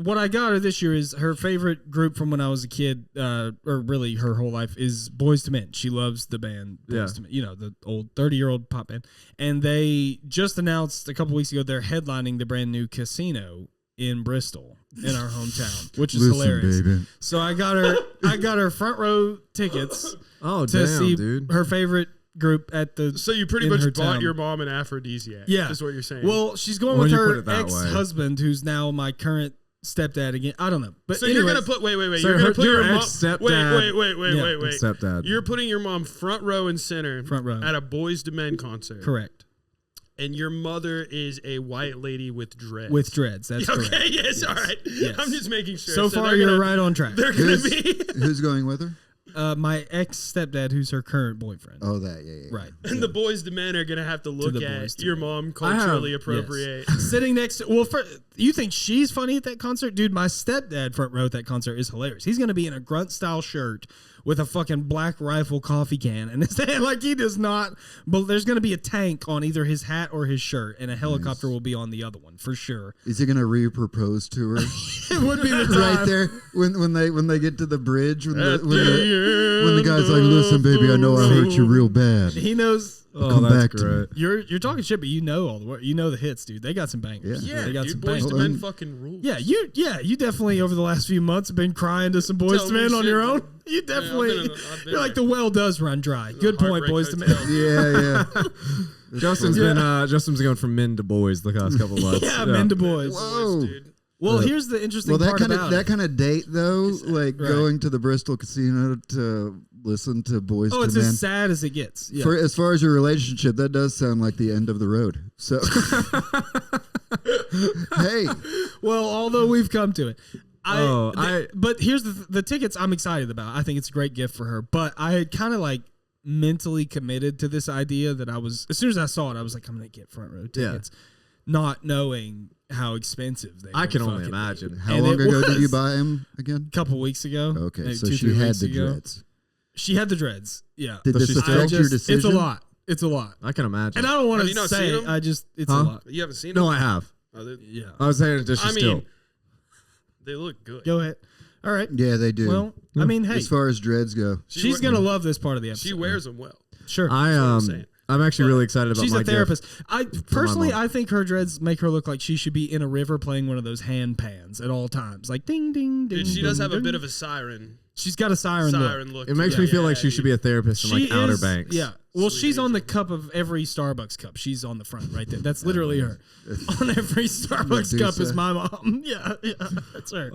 What I got her this year is her favorite group from when I was a kid, or really her whole life, is Boyz II Men. She loves the band Boyz Yeah. II Men, you know, the old 30-year-old pop band. And they just announced a couple weeks ago they're headlining the brand new casino in Bristol, in our hometown, which is hilarious. baby. So I got her front row tickets Oh, to damn, see dude. her favorite group at the. So you pretty in much her bought town. your mom an aphrodisiac. Yeah. Is what you're saying. Well, she's going When with you put her it that way. ex-husband, who's now my current stepdad again. I don't know, but so you're anyways, gonna put wait. So You're gonna put your your mom. ex-stepdad- Wait. Stepdad. You're putting your mom front row and center Front row. at a Boyz II Men concert. correct And your mother is a white lady with dreads. with dreads. That's Okay, correct. yes, all right. Yes. I'm just making sure. So far, they're you're gonna- right on track. They're gonna Who's, be. who's going with her? My ex-stepdad, who's her current boyfriend. Oh, that, yeah. Right. And the Boyz II Men are gonna have to look the at Boyz II your Men. mom culturally have- appropriate. Sitting next to, you think she's funny at that concert? Dude, my stepdad front row at that concert is hilarious. He's going to be in a grunt style shirt with a fucking Black Rifle coffee can in his hand. Like, he does not. But there's going to be a tank on either his hat or his shirt, and a helicopter will be on the other one for sure. Is he going to re-propose to her? It would be the time. Right there when they get to the bridge when the guy's like, listen, baby, I know I hurt you real bad. He knows. Come back to me. You're talking shit, but you know all the work. You know the hits, dude. They got some bangers. Yeah, they got dude, some Boys bangers. to Men fucking rules. Yeah, you definitely over the last few months have been crying to some Boys to Men on your own. You definitely, you're like, the well does run dry. Good point, Boys to Men. Yeah. Justin's going from men to boys the last couple of months. Yeah, men to boys. Whoa. Dude. Well, here's the interesting part about that kind of date though, like going to the Bristol Casino to listen to Boys to Men. Oh, it's as sad as it gets. Yeah. As far as your relationship, that does sound like the end of the road. So, hey. Well, although we've come to it. But here's the tickets I'm excited about. I think it's a great gift for her. But I had kind of like mentally committed to this idea that as soon as I saw it, I was like, I'm going to get front row tickets. Yeah. Not knowing how expensive they were. I can only imagine. How long ago did you buy them again? A couple weeks ago. Okay, so she had the dreads. She had the dreads. Yeah. Did this affect your decision? It's a lot. It's a lot. I can imagine. And I don't want to say it. It's a lot. You haven't seen them? No, I have. Yeah. I was saying just still. They look good. Go ahead. All right. Yeah, they do. Well, I mean, hey. As far as dreads go. She's going to love this part of the episode. She wears them well. Sure. I'm actually really excited about she's my a therapist. gift. I think her dreads make her look like she should be in a river playing one of those hand pans at all times. Like ding, ding, ding. Dude, she ding, does have ding. a bit of a siren. She's got a siren look. It makes me feel like she should be a therapist in like Outer Banks. Yeah. Well, Sweet she's on the angel. cup of every Starbucks cup. She's on the front right there. That's literally her. On every Starbucks cup is my mom. Yeah, that's her.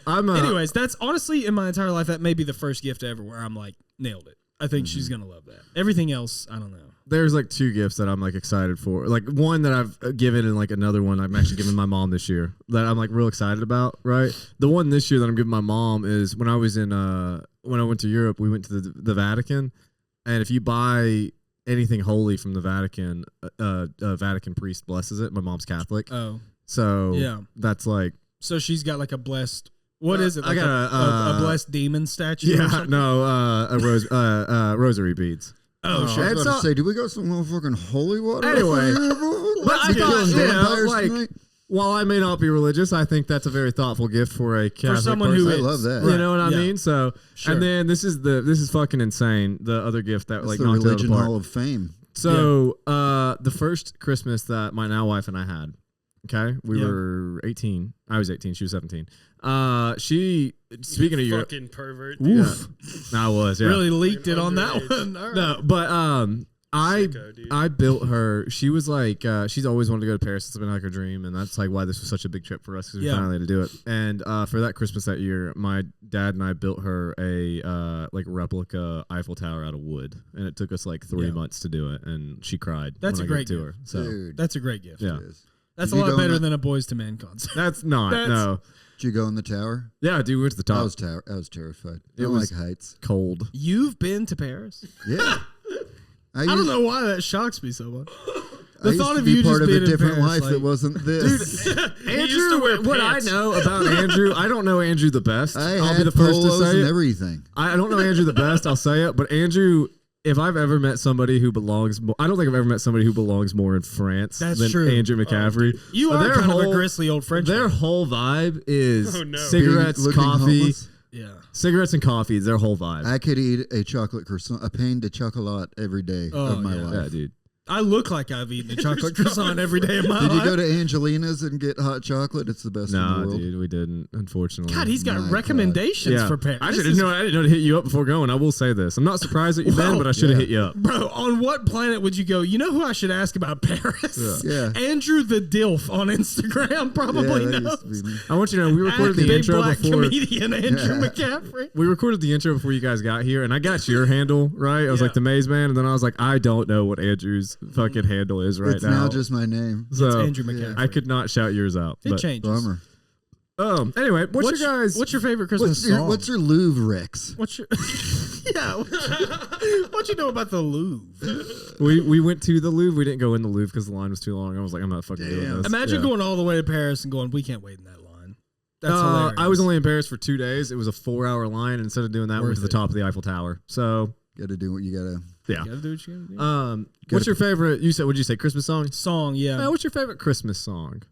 Anyways, that's honestly in my entire life, that may be the first gift ever where I'm like, nailed it. I think she's going to love that. Everything else, I don't know. There's like two gifts that I'm like excited for. Like one that I've given and like another one I'm actually giving my mom this year that I'm like real excited about, right? The one this year that I'm giving my mom is when I was when I went to Europe, we went to the Vatican. And if you buy anything holy from the Vatican, a Vatican priest blesses it. My mom's Catholic. Oh. So yeah, that's like. So she's got like a blessed. What is it? Like I got a blessed demon statue. Yeah, no, rosary beads. Oh, sure. I was about to say, do we got some motherfucking holy water? Anyway, but I thought, while I may not be religious, I think that's a very thoughtful gift for a Catholic for someone person. who I is. love that. You know what I mean? So, sure. And then this is fucking insane. The other gift that That's like the knocked Religion it apart. Hall of Fame. So, the first Christmas that my now wife and I had, okay, we were 18. I was 18. She was 17. Speaking of your fucking pervert. Yeah. I was, yeah. Really leaked it on that one. All right. No, but I built her. She was like, she's always wanted to go to Paris. It's been like her dream, and that's like why this was such a big trip for us because we finally had to do it. And for that Christmas that year, my dad and I built her a like replica Eiffel Tower out of wood, and it took us like 3 months to do it, and she cried. That's when a I great gave it to gift. her. So Dude. That's a great gift. yeah, that's a lot better than a Boys to Men concert. that's not no. Did you go in the tower? Yeah, dude, we went to the top. I was terrified. I It don't was like heights. cold. You've been to Paris? Yeah. I don't know why that shocks me so much. The thought of you part of a different life that wasn't this. Dude, Andrew, what I know about Andrew, I don't know Andrew the best. I'll be the first to say and it. Everything. I don't know Andrew the best. I'll say it, but Andrew, if I've ever met somebody who belongs, I don't think I've ever met somebody who belongs more in France than true. Andrew McAffrey. You are kind of a gristly old French. Their whole vibe is cigarettes, Looking coffee. homeless. Yeah, cigarettes and coffee is their whole vibe. I could eat a chocolate croissant, a pain de chocolat every day of my life. Yeah, dude. I look like I've eaten a chocolate croissant every day of my life. Did you go to Angelina's and get hot chocolate? It's the best in the world. Dude, we didn't, unfortunately. God, he's got recommendations for Paris. I didn't know to hit you up before going. I will say this. I'm not surprised that you've been, but I should have hit you up. Bro, on what planet would you go? You know who I should ask about Paris? Yeah. Andrew the Dilf on Instagram probably knows. I want you to know, we recorded the big intro black before. comedian Andrew McAffrey. We recorded the intro before you guys got here, and I got your handle, right? I was like the Maze Man, and then I was like, I don't know what Andrew's fucking handle is right it's now. It's now just my name. So it's Andrew McAffrey. I could not shout yours out. It changes. Bummer. Anyway, what's your favorite Christmas song? What's your Louvre Rex? What you know about the Louvre? We went to the Louvre. We didn't go in the Louvre because the line was too long. I was like, I'm not fucking doing this. Imagine going all the way to Paris and going, we can't wait in that line. That's hilarious. I was only embarrassed for 2 days. It was a 4-hour line. And instead of doing that, I went to the top of the Eiffel Tower. So Got to do what you got to. yeah. You gotta do what you gotta do. What's your favorite? You said, what'd you say? Christmas song? Song, yeah. What's your favorite Christmas song?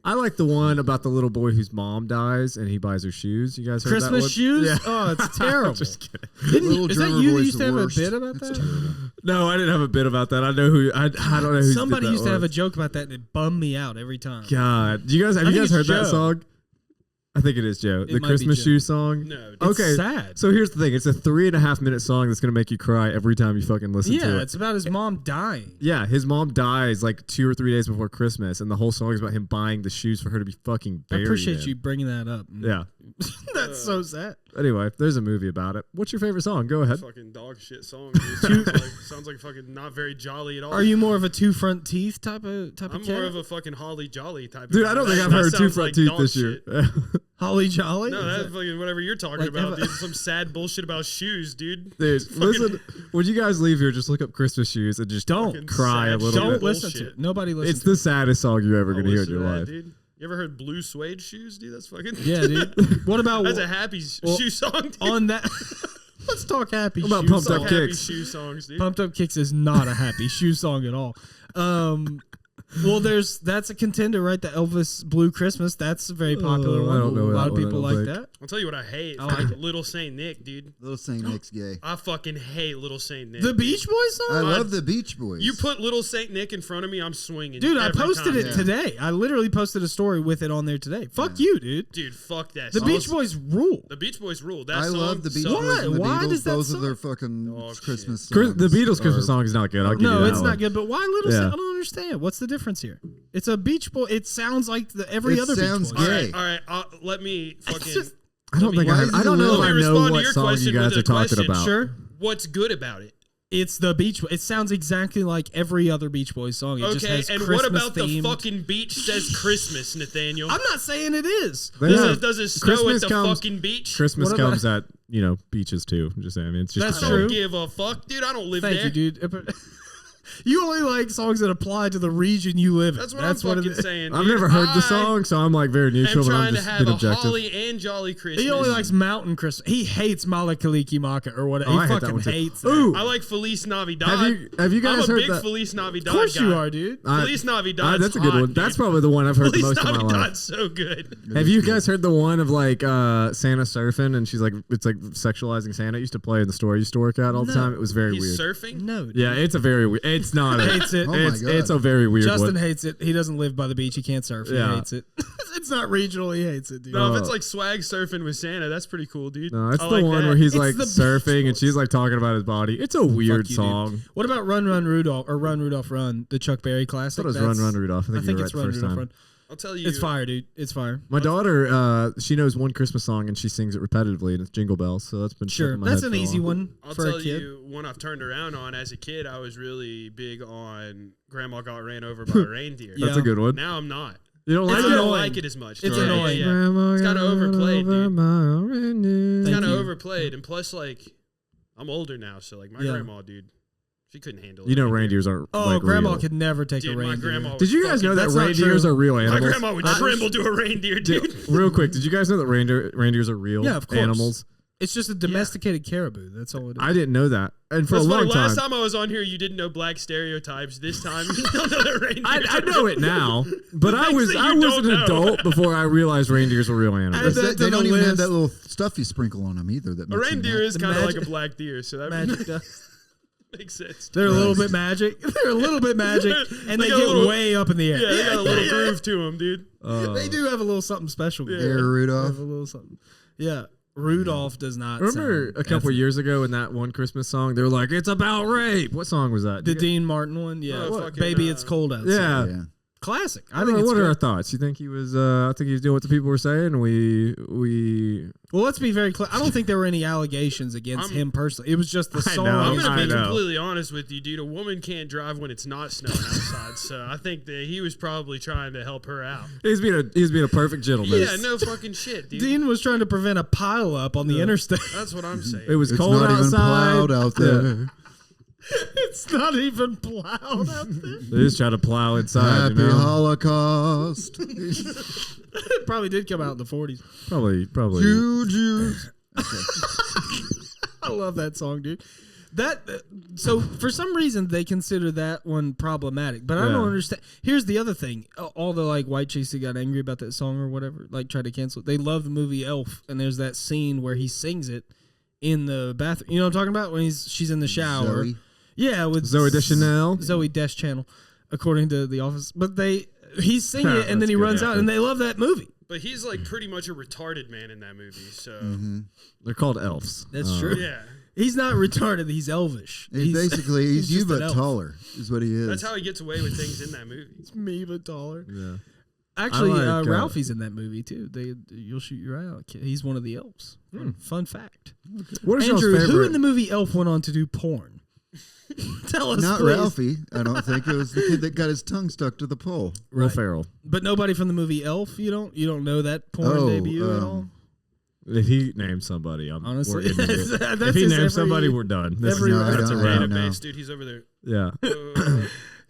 I like the one about the little boy whose mom dies and he buys her shoes. You guys heard Christmas that one? shoes? Yeah. Oh, it's terrible. Just kidding. Is that you that used to have a bit about That's that? terrible. No, I didn't have a bit about that. I know who. I don't know who. Somebody used to have a joke about that and it bummed me out every time. God, do you guys have I you think guys heard it's that Joe. song? I think it is Joe. The might be Christmas Joe. shoe song. No. It's Okay, sad. so here's the thing. It's a 3.5 minute song that's gonna make you cry every time you fucking listen to Yeah, it. it's about his mom dying. Yeah, his mom dies like 2 or 3 days before Christmas, and the whole song is about him buying the shoes for her to be fucking I buried appreciate in. you bringing that up. Yeah. That's so sad. Anyway, there's a movie about it. What's your favorite song? Go ahead. Fucking dog shit song. Dude. Sounds like fucking not very jolly at all. Are you more of a two front teeth type of I'm cat? more of a fucking Holly Jolly type. Dude, of I don't guy. think I've That heard Two sounds Front like Teeth dog this year. shit. Holly Jolly? No, Is that's that- fucking whatever you're talking Like, about, have a- dude. Some sad bullshit about shoes, dude. Dude, listen, when you guys leave here, just look up Christmas shoes and just Don't Fucking cry a sad little shit. Don't bit. listen to Bullshit. it. Nobody listens It's to the saddest song you're ever I'll going to hear in listen your to that, life. dude. You ever heard blue suede shoes, dude? That's fucking. it. Yeah, dude. What about That's a happy shoe song, dude. on that? Let's talk happy What about shoe Pumped Up song. Kicks? Happy shoe songs, dude. Pumped Up Kicks is not a happy shoe song at all. Well, that's a contender, right? The Elvis Blue Christmas. That's a very popular one. I don't know A lot that of one, people I don't like think. that. I'll tell you what I hate. I like it. Little Saint Nick, dude. Little Saint Nick's gay. I fucking hate Little Saint Nick. The Beach Boys I song? love the Beach Boys. You put Little Saint Nick in front of me, I'm swinging. Dude, I every posted time. it today. I literally posted a story with it on there today. Fuck you, dude. Dude, fuck that. The song. Beach Boys rule. The Beach Boys rule. That I song love the Beach sucks. Boys and the Why Beatles. does that Both suck? of their fucking Oh, shit. Christmas songs. The Beatles Christmas are- song is not good. I'll give you No, that it's one. not good. But why Little Yeah. Saint? I don't understand. What's the difference here? It's a Beach Boy. It sounds like every It other sounds Beach Boys. gay. All right. Let me fucking. just- I don't think Why I is have. I it don't know if Let I me know respond to what your song you question guys with are a talking question. about. Sure. What's good about it? It's the Beach Boys. It sounds exactly like every other Beach Boys song. It just Okay, has and Christmas what about themed. the fucking beach says Christmas, Nathaniel? I'm not saying it is. They Does have- it, does it snow Christmas at the comes- fucking beach? Christmas What about- comes at beaches too. I'm just saying. I mean, it's just That's I a don't true. give a fuck, dude. I don't live Thank there. you, dude. You only like songs that apply to the region you live in. That's what I'm it fucking is. saying. I've dude. never heard the I song, so I'm like very am neutral, but I'm trying to just have being a objective. holly and jolly Christmas. He only likes Mountain Christmas. He hates Malakaliki Maka or whatever. Oh, He I hate that fucking one too. hates that. Ooh, I like Feliz Navidad. have you guys I'm a heard big that? Feliz Navidad Of course guy. you are, dude. Feliz Navidad. That's a good one. That's probably the one I've heard the Feliz most in my life. Navidad's so good. Have you guys heard the one of like Santa surfing and she's like it's like sexualizing Santa? It used to play in the store I used to work at all the No. time. It was very He's weird. surfing. No, dude. Yeah, it's a very weird. It's not. Hates it. Oh my God. It's a very weird Justin one. hates it. He doesn't live by the beach. He can't surf. Yeah. He hates it. It's not regional. He hates it, dude. No, if it's like swag surfing with Santa, that's pretty cool, dude. No, it's I the like one that. where he's It's like the Beach surfing and Boys. she's like talking about his body. It's a weird you, dude. song. What about Run Run Rudolph or Run Rudolph Run, the Chuck Berry classic? That was Run Run Rudolph. I think, it's you're Run right the first Rudolph time. Run. I'll tell you. It's fire, dude. It's fire. My daughter, she knows one Christmas song and she sings it repetitively, and it's Jingle Bells. So that's been stuck Sure, in my that's head an for a easy while. one I'll for tell a kid. you one I've turned around on. As a kid, I was really big on Grandma Got Ran Over by a Reindeer. Yeah. That's a good one. Now I'm not. You don't I like It's it? don't annoying. like it as much. It's Yeah, yeah, annoying. yeah. Grandma It's kinda got overplayed, over dude. my reindeer. It's Thank kind of you. overplayed, and plus, like, I'm older now, so like my Yeah. grandma, dude, she couldn't handle it. You know, reindeers aren't. Oh, like, Grandma real. could never take Dude, a my reindeer. grandma. Did you guys know that That's not reindeers true. are real My animals? grandma would tremble to a reindeer, dude. Real quick, did you guys know that reindeers are real Yeah, of course. animals? It's just a domesticated caribou. That's all it is. I didn't know that, and for That's a long funny. time. Last time I was on here, you didn't know black stereotypes. This time, you don't know that reindeers. I are know real. it now, but I things was that I you was don't an know. adult before I realized reindeers were real animals. Add that to They the don't even have list. that little stuff you sprinkle on them either. That A makes them reindeer not- is The kind of like magic- a black deer, so that Magic dust. makes sense. They're a little bit magic. They're a little bit magic, and They they got a get little- way up in the air. Yeah, they got a little groove to them, dude. They do have a little something special. Yeah. They Air have Rudolph. a little something. Yeah, Rudolph does not. Remember sound a couple years ago in that one Christmas song, they were like, "It's about rape." What song was that? the Dean Martin one. Yeah, Oh, fucking, baby, it's cold outside. Yeah. Yeah. Classic. I I don't think know. it's What are our good. thoughts? You think he was? I think he was doing what the people were saying. We. Well, let's be very clear. I don't think there were any allegations against him personally. It was just the I song. know. I'm I gonna be know. completely honest with you, dude. A woman can't drive when it's not snowing outside, so I think that he was probably trying to help her out. He's being a perfect gentleman. Yeah, no fucking shit, dude. Dean was trying to prevent a pile up on the interstate. That's what I'm saying. It was It's cold not even outside. plowed out there. It's not even plowed out there. They just try to plow inside. Happy Holocaust. It probably did come out in the 40s. Probably. Juju. I love that song, dude. So for some reason they consider that one problematic, but I don't understand. Here's the other thing: all the like white chicks that got angry about that song or whatever, like tried to cancel it. They love the movie Elf, and there's that scene where he sings it in the bathroom. You know what I'm talking about? When she's in the shower. Zoe. Yeah, with Zoe Deschanel. Zoe Deschanel, according to The Office. But he's singing it, and then he That's runs good. out, and they love that movie. But he's like pretty much a retarded man in that movie. So They're called elves. That's true. yeah, He's not retarded. He's elvish. He's you just but an elf. taller is what he is. that's how he gets away with things in that movie. It's me, but taller. Yeah. Actually, I like, Ralphie's in that movie too. You'll shoot your eye out. He's one of the elves. Fun fact. What is Andrew, your favorite? who in the movie Elf went on to do porn? Tell us, Not please. Ralphie. I don't think it was the kid that got his tongue stuck to the pole. Will Ferrell. But nobody from the movie Elf. You don't know that porn debut at all. If he names somebody, Honestly, we're into it. that's If he his names somebody, we're done. That's every- No, I that's a don't- I wrap. don't know. Database, dude. He's over there. Yeah.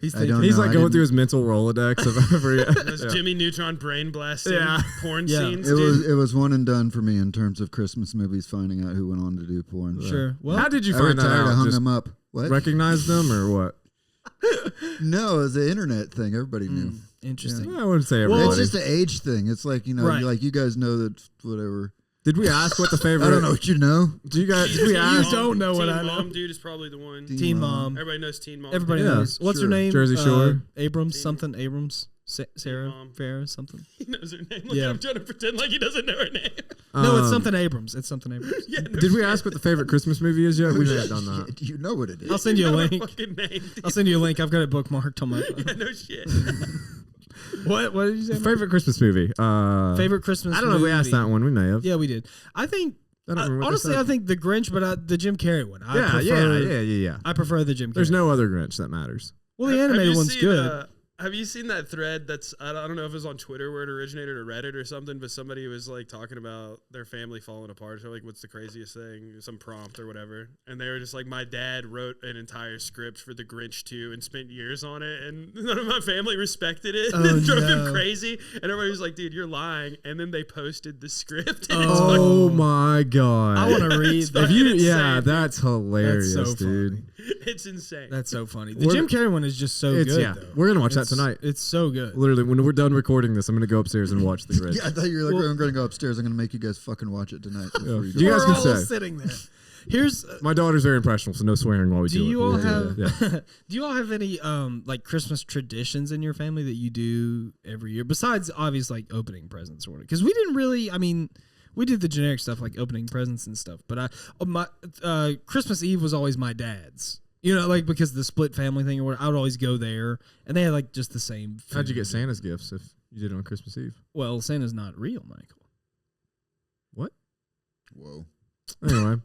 He's I thinking. don't He's know. like I going didn't- through his mental Rolodex of every. Those Jimmy Neutron brain blasting Yeah. porn Yeah. scenes, It dude. was one and done for me in terms of Christmas movies. Finding out who went on to do porn. Sure. Well, How did you I find that retired. I out? hung Just them up. What? recognize them or what? No, it was an internet thing. Everybody knew. interesting. I wouldn't say Well, everybody. it's just an age thing. It's like Right. like you guys know that whatever. Did we ask what the favorite? I don't know what you know. Do you guys? Did we Teen ask? don't know what Teen I know. Mom, dude, is probably the one. Teen Mom. Everybody knows Teen Mom. Everybody Yeah, knows. What's her sure. name? Jersey Shore. Abrams. Teen- Something. Abrams. Sarah Mom. Farrah. Something. He knows her name. Yeah. I'm trying to pretend like he doesn't know her name. No, it's something Abrams. It's something Abrams. Yeah, no Did we shit. ask what the favorite Christmas movie is yet? We may have done that. Do you know what it is? I'll send you a Know her link. fucking name, dude. I'll send you a link. I've got it bookmarked on my phone. Yeah, no shit. What did you say? Favorite Christmas movie? Favorite Christmas I don't know if we asked movie? that one. We may have. Yeah, we did. I think, I don't remember what they honestly, said. I think the Grinch, but the Jim Carrey one. I Yeah. prefer, I prefer the Jim Carrey. There's no other Grinch that matters. Well, the Have animated you one's seen, good. Have you seen that thread that's, I don't know if it was on Twitter where it originated or Reddit or something, but somebody was like talking about their family falling apart. So like, what's the craziest thing? Some prompt or whatever. And they were just like, my dad wrote an entire script for The Grinch 2 and spent years on it. And none of my family respected it. Oh, and drove no. him crazy. And everybody was like, dude, you're lying. And then they posted the script. And Oh my god! I want to read It's that. If you, fucking yeah, insane, that's hilarious, That's so dude. it's insane. That's so funny. The We're- Jim Carrey one is just so It's good. yeah. Though. We're gonna watch that It's- tonight. It's so good. Literally, when we're done recording this, I'm gonna go upstairs and watch The Grinch. Yeah, I thought you were like, Well- I'm going to go upstairs. I'm going to make you guys fucking watch it tonight. before Yeah. go. You guys We're can all say. sitting there. Here's. My daughter's very impressionable, so no swearing while we do it. Do you We'll all do have? it. Yeah. Do you all have any like Christmas traditions in your family that you do every year besides obvious like opening presents or whatever? Because we didn't really. I mean, we did the generic stuff like opening presents and stuff. But my Christmas Eve was always my dad's. You know, like because the split family thing or whatever, I would always go there, and they had like just the same. Food. How'd you get Santa's gifts if you did it on Christmas Eve? Well, Santa's not real, Michael. What? Whoa. Anyway,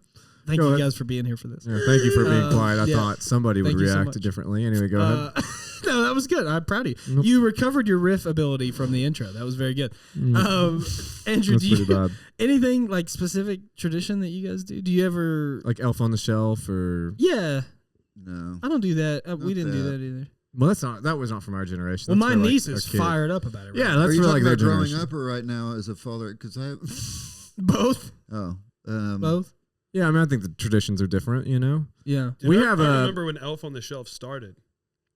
Thank Go you ahead. guys for being here for this. yeah, thank you for being quiet. I yeah. thought somebody would Thank you so react much. differently. Anyway, go ahead. No, that was good. I'm proud of you. Nope. You recovered your riff ability from the intro. That was very good. Andrew, That's do pretty you bad. anything like specific tradition that you guys do? Do you ever? Like Elf on the Shelf, or Yeah, No. I don't do that. We Not didn't do that. that either. well, that was not from our generation. Well, That's my for, like, niece a is kid. fired up about it. Right Yeah, now. that's Are you for talking like their about growing generation. up or right now as a father? Because I. both. Oh. Both. Yeah, I mean, I think the traditions are different. You know, Yeah. Dude, we I have remember when Elf on the Shelf started.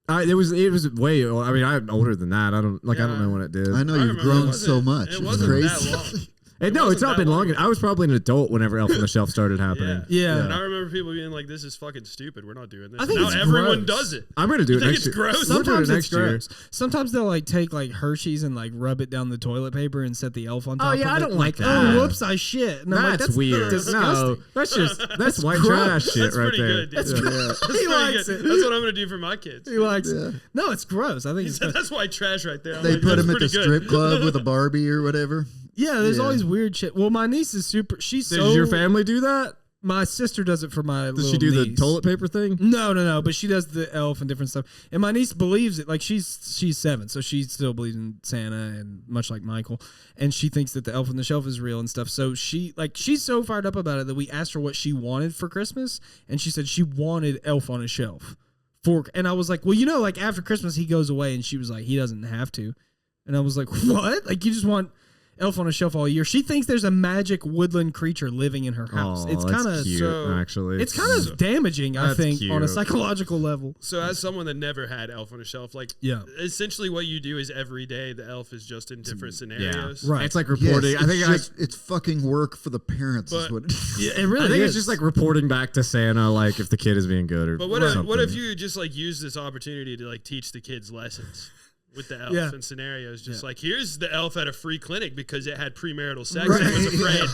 it was way. I mean, I'm older than that. I don't Yeah. know when it did. I know I you've remember grown it so wasn't- much. It It's wasn't crazy. that long. Hey, It no, it's wasn't not that been long long. I was probably an adult whenever Elf on the Shelf started happening. Yeah. And I remember people being like, "This is fucking stupid. We're not doing this." I think now it's everyone gross. does it. I'm gonna do You it think next it's year. gross? We're doing it Sometimes next it's year. gross. Sometimes they'll like take like Hershey's and like rub it down the toilet paper and set the elf on top. yeah, of I it. don't like Oh, that. whoops! I shit. And I'm like, That's weird. Disgusting. No, that's white gross. trash shit That's right pretty there. good, dude. Yeah. That's He pretty likes good. it. That's what I'm gonna do for my kids. He likes Yeah. it. No, it's gross. I think He it's said, gross. that's white trash right there. I'm They like, put that's him at the pretty good. strip club with a Barbie or whatever. Yeah, there's Yeah. always weird shit. Well, my niece is super. She's Does so. your family do that? My sister does it for my Does she do niece. the toilet paper thing? No. But she does the elf and different stuff. And my niece believes it. Like she's 7, so she still believes in Santa, and much like Michael. And she thinks that the elf on the shelf is real and stuff. So she's so fired up about it that we asked her what she wanted for Christmas, and she said she wanted elf on a shelf. And I was like, well, like after Christmas he goes away, and she was like, he doesn't have to. And I was like, what? Like you just want elf on a shelf all year? She thinks there's a magic woodland creature living in her house. Oh, it's kind of actually. It's kind of damaging, I think, on a psychological level. So as someone that never had elf on a shelf, essentially what you do is every day the elf is just in different scenarios. Yeah, right. It's like reporting. Yes, I think it's fucking work for the parents. Is what it is. Yeah, it really I think is. it's just like reporting back to Santa, like if the kid is being good or. But something. what if you just like use this opportunity to like teach the kids lessons? With the elf and scenarios, just like here's the elf at a free clinic because it had premarital sex and was afraid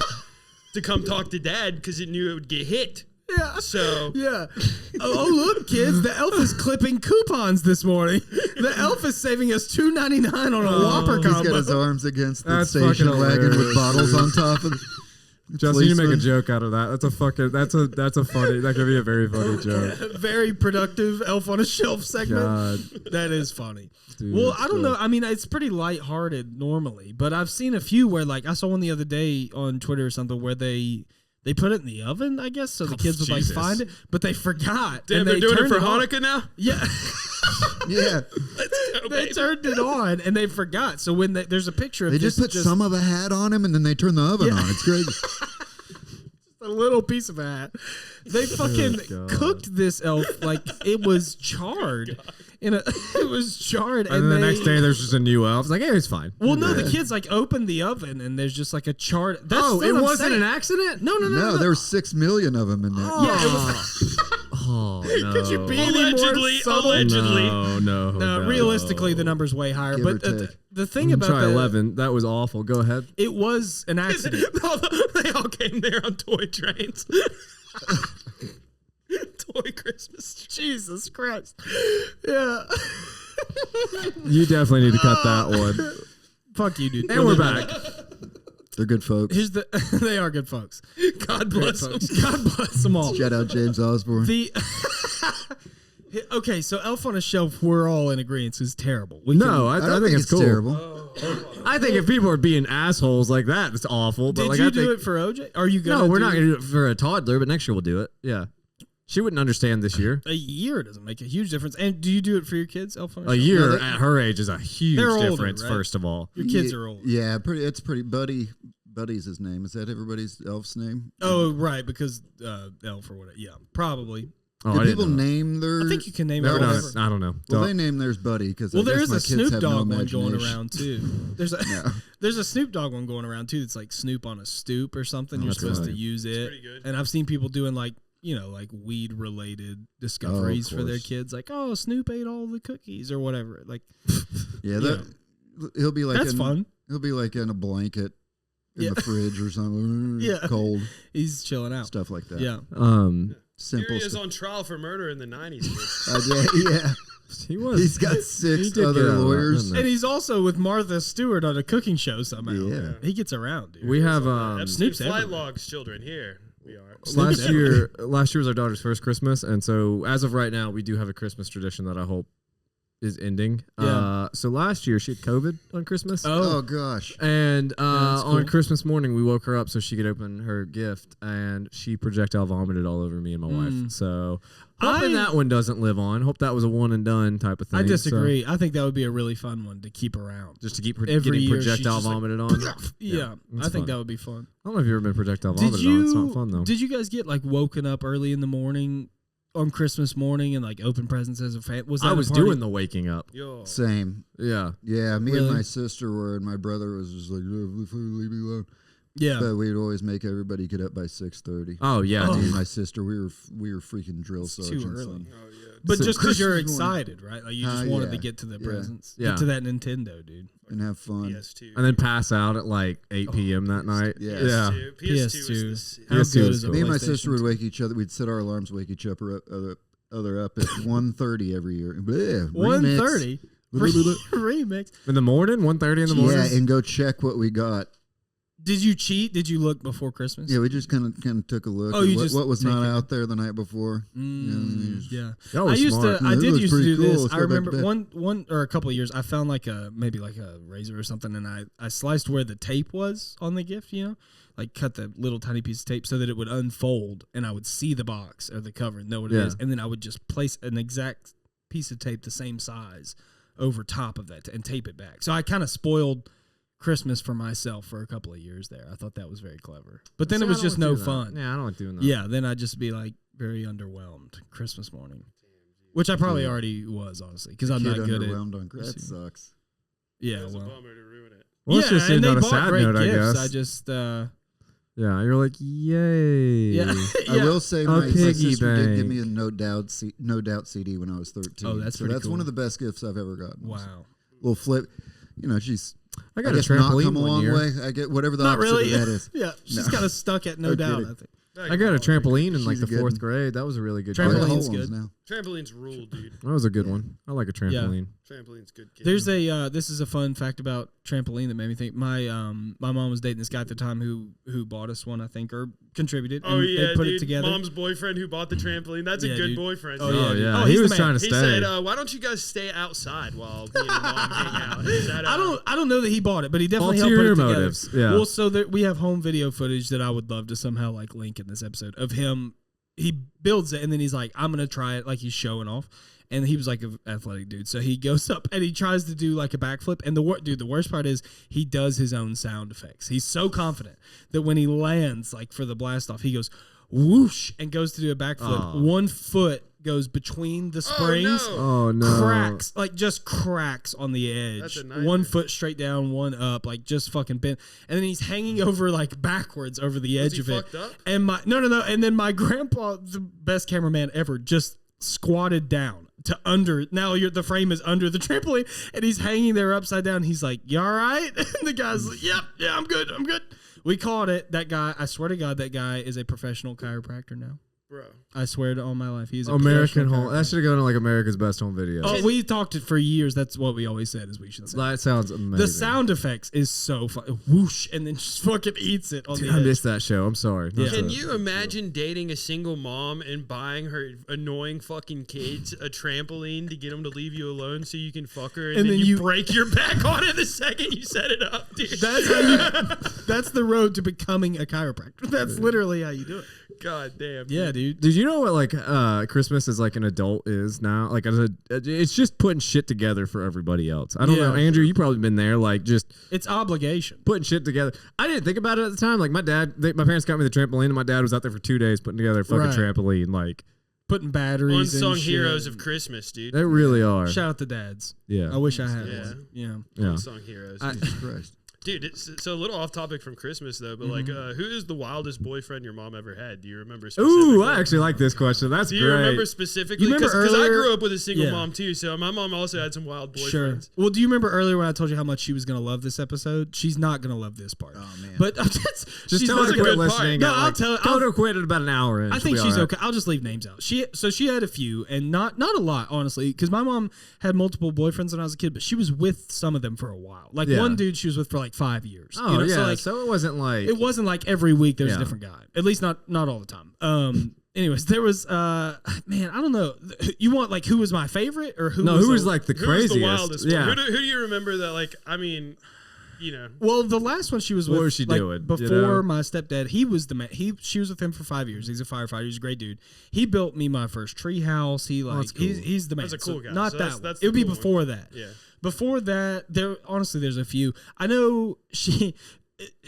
to come talk to dad because it knew it would get hit. Yeah. So Oh look, kids! The elf is clipping coupons this morning. The elf is saving us $2.99 on a Whopper combo. He's got his arms against the That's station fucking wagon hilarious. with bottles on top of it. Justin, you make a joke out of that. That's a funny. That could be a very funny joke. Very productive elf on a shelf segment. God. That is funny. Dude, well, I don't know. I mean, it's pretty lighthearted normally, but I've seen a few where, like, I saw one the other day on Twitter or something where they put it in the oven, I guess, so the kids would like find it, but they forgot. Damn, and they're doing it for on. Hanukkah now? Yeah. Yeah. They turned it on and they forgot. So when there's a picture of They just put some of a hat on him and then they turn the oven on. It's crazy. a little piece of a hat. They fucking cooked this elf like it was charred. It was charred, And then the next day there's just a new elf. It's like, hey, it's fine. Well, no, the kids like opened the oven and there's just like a charred. That's it what I'm wasn't saying. an accident? No. there were 6 million of them in there. Yeah, it was. Oh, no. Could you be any more subtle? Allegedly. No. Realistically, the number's way higher. Give or But take. the thing about Try the 11. That was awful. Go ahead. it was an accident. They all came there on toy trains. Toy Christmas tree. Jesus Christ. Yeah. You definitely need to cut that one. Fuck you, dude. And we're back. They're good folks. Here's they are good folks. God bless them. God bless them all. Shout out James Osborne. Okay, so Elf on a Shelf, we're all in agreement, is terrible. I think it's cool. terrible. I think if people are being assholes like that, it's awful. But Did like, you I do think, it for OJ? Are you gonna? No, we're not going to do it for a toddler, but next year we'll do it. Yeah. She wouldn't understand this year. A year doesn't make a huge difference. And do you do it for your kids, Elf on a A Shelf? year No, at her age is a huge They're older, difference, right? first of all. Your kids are old. Yeah, it's pretty. Buddy's his name. Is that everybody's elf's name? Oh, right, because Elf or whatever. Yeah, probably. Oh, Do I didn't people know that. name their? I think you can name it Never done whatever. it. I don't know. Well, they name theirs Buddy because Well, there guess is my a kids Snoop have Dogg no one going imagination. around too. There's a Snoop Dogg one going around too. That's like Snoop on a stoop or something. You're that's supposed to funny. use it. pretty good. And I've seen people doing like weed related discoveries for their course. kids. Like, oh, Snoop ate all the cookies or whatever. Like, Yeah, he'll be like that's fun. He'll be like in a blanket in Yeah. the fridge or something. Yeah. Cold He's chilling out. stuff like that. Yeah. Simple Here he is stuff. on trial for murder in the 90s. Yeah, He was. he's got He 6 did get other out of that, lawyers. didn't And he's also with Martha Stewart on a cooking show somehow. Yeah. He gets around, dude. We have Epstein's Snoop's flight everywhere. logs children. Here we are. last year was our daughter's first Christmas, and so as of right now, we do have a Christmas tradition that I hope is ending. Yeah. So last year she had COVID on Christmas. Oh gosh. And that's on cool. Christmas morning, we woke her up so she could open her gift, and she projectile vomited all over me and my wife. So hoping that one doesn't live on. Hope that was a one and done type of thing. I disagree. I think that would be a really fun one to keep around. Just to keep Every getting year she's projectile just like, vomited on. Yeah, that's I think fun. that would be fun. I don't know if you've ever been projectile Did vomited on. It's you? not fun though. Did you guys get like woken up early in the morning on Christmas morning and like open presents as a fan? Was that I a was party? doing the waking up. Yo. Same. Yeah. Yeah, me Really? and my sister were, and my brother was just like, leave me alone. Yeah. But we'd always make everybody get up by 6:30. Oh yeah, Oh. Me dude. and my sister, we were freaking drill It's too sergeants. early. and- Oh, yeah. But So just because you're Christmas morning. excited, right? Like you just wanted to Yeah. get to the Yeah. presents, Yeah. get to that Nintendo, dude. And have fun. PS2. And then pass out at like 8 p.m. that night. Yeah. Yeah. PS2 was the How PS2 good is is a cool. Me and my PlayStation sister would 2? wake each other. We'd set our alarms, wake each other up at 1:30 every year. Bleh, 1:30 remix. remix. In the morning, 1:30 in the morning. Yeah, and go check what we got. Did you cheat? Did you look before Christmas? Yeah, we just kind of took a look. Oh, at what was not out there the night before. Yeah, that was smart. I did used to do cool. this. Let's I go back to remember bed. one or a couple of years. I found maybe a razor or something, and I sliced where the tape was on the gift. Like cut the little tiny piece of tape so that it would unfold, and I would see the box or the cover and know what it is, and then I would just place an exact piece of tape the same size over top of that and tape it back. So I kind of spoiled Christmas for myself for a couple of years there. I thought that was very clever. But then it was just no fun. Yeah, I don't like doing that. Yeah, then I'd just be like very underwhelmed Christmas morning. Which I probably already was, honestly, because I'm not good at that sucks. Yeah, That's well. a bummer to ruin it. Well, let's just end on a sad note, I guess. I just yeah, you're like, yay. Yeah. I will say my sister bank. did give me a No Doubt CD when I was 13. Oh, that's that's cool. one of the best gifts I've ever gotten. Wow. Little flip. She's I got guess a not trampoline come a one long year. way. I get whatever the Not opposite really. of that is. Yeah, she's kind of stuck at No Doubt, I think. I got a trampoline in like She's the a good 4th one. grade. That was a really good Trampoline's gift. Trampoline's good. now. Trampolines rule, dude. That was a good one. I like a trampoline. Trampoline's good. Kid. There's this is a fun fact about trampoline that made me think. My mom was dating this guy at the time who bought us one, I think, or contributed. Oh and yeah, they put dude. it together. Mom's boyfriend who bought the trampoline. That's a good dude. boyfriend. Oh, Oh, yeah. yeah. Oh, He he's was the trying man. to He stay. said, "Why don't you guys stay outside while me and mom hang out?" Is that, I don't know that he bought it, but he definitely helped Ulterior put it together. motives, yeah. Well, so that we have home video footage that I would love to somehow like link in this episode of him. He builds it and then he's like, "I'm gonna try it," like he's showing off. And he was like an athletic dude, so he goes up and he tries to do like a backflip. And the worst part is he does his own sound effects. He's so confident that when he lands, like for the blast off, he goes whoosh and goes to do a backflip. One foot goes between the springs. Oh, no. Cracks on the edge. That's a nightmare. 1 foot straight down, one up, like just fucking bent. And then he's hanging over like backwards over the edge of it. fucked up? And and then my grandpa, the best cameraman ever, just squatted down to under. Now the frame is under the trampoline, and he's hanging there upside down. He's like, "You all right?" And the guy's like, "Yep, yeah, I'm good. We caught it. That guy, I swear to God, that guy is a professional chiropractor now. Bro. I swear to all my life, he's a American professional home. That should have gone to like America's Best Home Video. Oh, we talked it for years. That's what we always said is we should say. That sounds amazing. The sound effects is so fun. Whoosh, and then just fucking eats it on Dude, the I edge. missed that show. I'm sorry. Yeah. Can you imagine dating a single mom and buying her annoying fucking kids a trampoline to get them to leave you alone so you can fuck her and then you break your back on it the second you set it up, dude? That's the road to becoming a chiropractor. That's literally how you do it. God damn. Yeah, dude. Did you know what like Christmas as like an adult is now? Like it's just putting shit together for everybody else. I don't know, Andrew. You probably been there. Like just it's obligation. Putting shit together. I didn't think about it at the time. Like my parents got me the trampoline, and my dad was out there for 2 days putting together a fucking trampoline. Like putting batteries. Unsung and heroes of Christmas, dude. They really are. Shout out to dads. Yeah. I wish I had one. Yeah. Unsung heroes. Jesus Christ. Dude, so a little off topic from Christmas though, but like, who is the wildest boyfriend your mom ever had? Do you remember specifically? Ooh, I actually like this question. That's great. Do you remember specifically? Because I grew up with a single mom too, so my mom also had some wild boyfriends. Sure. Well, do you remember earlier when I told you how much she was going to love this episode? She's not going to love this part. Oh, man. But just tell her to quit listening. No, I'll tell her. Tell her to quit at about an hour in. I think she's okay. I'll just leave names out. She had a few, and not a lot, honestly, because my mom had multiple boyfriends when I was a kid, but she was with some of them for a while. Like one dude she was with for like 5 years. Oh, yeah. So it wasn't like every week there was a different guy. At least not all the time. Anyways, there was man, I don't know. You want like who was my favorite or who? No, who was like the craziest? Who was the wildest? Yeah. Who do you remember that? Like, I mean, you know. Well, the last one she was with. What was she doing? Before my stepdad? He was the man. She was with him for 5 years. He's a firefighter. He's a great dude. He built me my first tree house. He like cool. he's the man. That's a cool guy. Not So that. that's It would be cool before one. that. Yeah. Before that, there's a few. I know it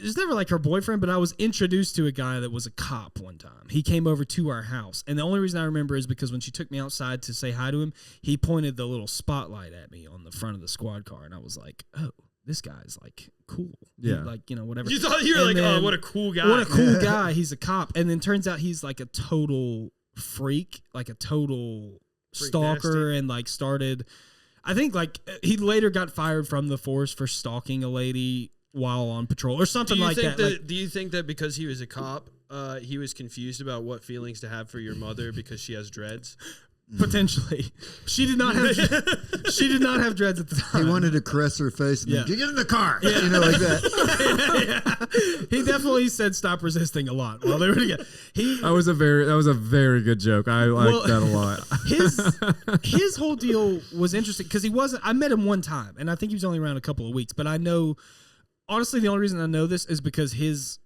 was never like her boyfriend, but I was introduced to a guy that was a cop one time. He came over to our house, and the only reason I remember is because when she took me outside to say hi to him, he pointed the little spotlight at me on the front of the squad car, and I was like, oh, this guy's like cool. Yeah. Like, whatever. You thought you were like, oh, what a cool guy. What a cool guy. He's a cop. And then turns out he's like a total freak, like a total stalker, nasty. and like started, I think like he later got fired from the force for stalking a lady while on patrol or something like that. Do you think that because he was a cop, he was confused about what feelings to have for your mother because she has dreads? Potentially, she did not have dreads at the time. He wanted to caress her face and then, get in the car, like that. He definitely said stop resisting a lot while they were together. That was a very good joke. I liked that a lot. His whole deal was interesting because I met him one time, and I think he was only around a couple of weeks. But I know, honestly, the only reason I know this is because his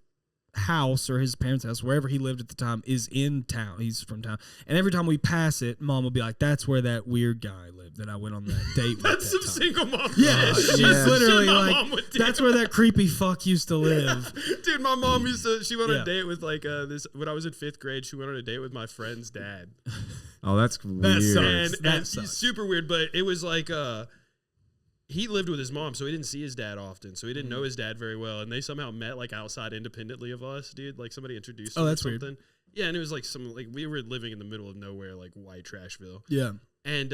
house or his parents' house, wherever he lived at the time, is in town. He's from town, and every time we pass it, Mom will be like, "That's where that weird guy lived that I went on that date with." That's some single mom. Yeah, she's literally like, "That's where that creepy fuck used to live." Dude, my mom she went on a date with this when I was in 5th grade. She went on a date with my friend's dad. Oh, that's weird. That sucks. Super weird, but it was like he lived with his mom, so he didn't see his dad often. So he didn't know his dad very well. And they somehow met like outside independently of us, dude. Like somebody introduced him. Oh, that's weird. Yeah, and it was like we were living in the middle of nowhere, like white trashville. Yeah. And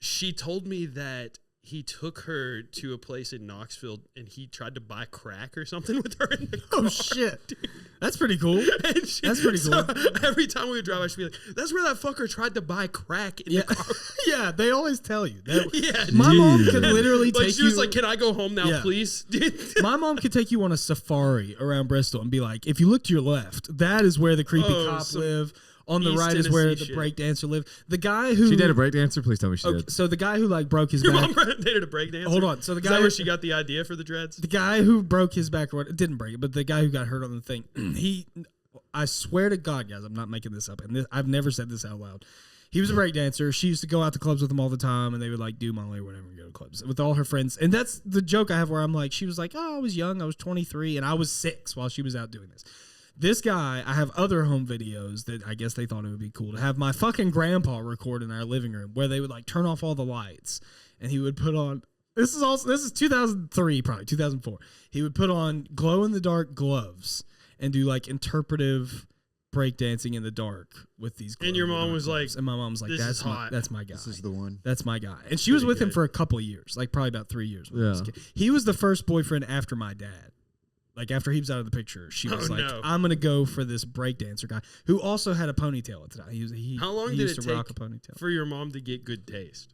she told me that he took her to a place in Knoxville and he tried to buy crack or something with her in the car. Oh, shit. Dude. That's pretty cool. That's pretty cool. Every time we would drive, I should be like, that's where that fucker tried to buy crack in the car. Yeah, they always tell you. Yeah. My mom could literally take you. She was like, can I go home now, please? My mom could take you on a safari around Bristol and be like, if you look to your left, that is where the creepy cop live. On the right is where the breakdancer lived. The guy who... She dated a breakdancer? Please tell me she did. So the guy who broke his back... Your mom dated a breakdancer? Hold on. So the guy... Is that where she got the idea for the dreads? The guy who broke his back, or didn't break it, but the guy who got hurt on the thing, I swear to God, guys, I'm not making this up, and I've never said this out loud. He was a breakdancer. She used to go out to clubs with him all the time, and they would do Molly or whatever and go to clubs with all her friends. And that's the joke I have where I'm like, she was like, oh, I was young. I was 23, and I was 6 while she was out doing this. This guy, I have other home videos that I guess they thought it would be cool to have my fucking grandpa record in our living room where they would turn off all the lights and he would put on, this is 2003, probably 2004. He would put on glow in the dark gloves and do interpretive breakdancing in the dark with these gloves. And your mom was like, and my mom was like, that's my guy. This is the one. That's my guy. And she was with him for a couple of years, probably about 3 years. He was the first boyfriend after my dad. After he was out of the picture, she was I'm going to go for this breakdancer guy who also had a ponytail at the time. How long did it take for your mom to get good taste?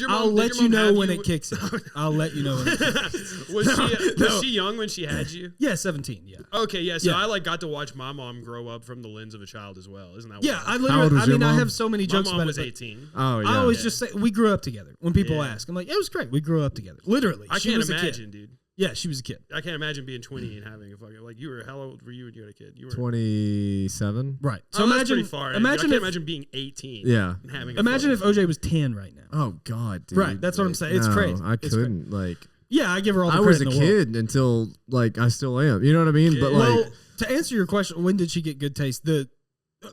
I'll let you know when it kicks in. I'll let you know when it kicks in. Was she young when she had you? Yeah, 17, yeah. Okay, yeah, so I got to watch my mom grow up from the lens of a child as well. Isn't that wild? Yeah, I have so many jokes about it. My mom was 18. Oh, yeah. I always just say, we grew up together. When people ask, I'm like, it was great. We grew up together. Literally. I can't imagine, dude. Yeah, she was a kid. I can't imagine being 20 and having a fucking you were. How old were you when you had a kid? You were 27. Right. So imagine pretty far. I can't imagine being 18. Yeah. And having. Imagine if OJ was 10 right now. Oh God, dude. Right. That's what I'm saying. It's crazy. I couldn't Yeah, I give her all the credit. I was a kid until I still am. You know what I mean? Yeah. But to answer your question, when did she get good taste?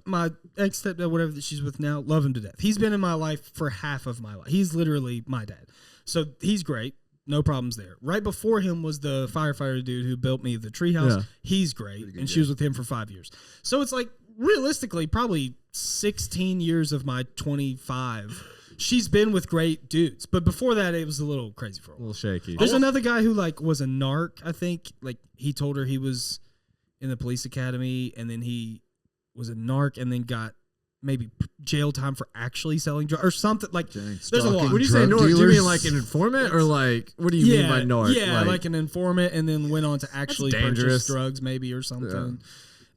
My ex stepdad, whatever that she's with now, love him to death. He's been in my life for half of my life. He's literally my dad. So he's great. No problems there. Right before him was the firefighter dude who built me the treehouse. Yeah. He's great. And she was with him for 5 years. So it's realistically, probably 16 years of my 25. She's been with great dudes. But before that, it was a little crazy for a while. A little shaky. There's another guy who was a narc, I think. He told her he was in the police academy and then he was a narc and then got maybe jail time for actually selling drugs or something. There's a lot. What do you say, narc? Do you mean an informant or what do you mean by narc? Yeah, like an informant and then went on to actually purchase drugs maybe or something.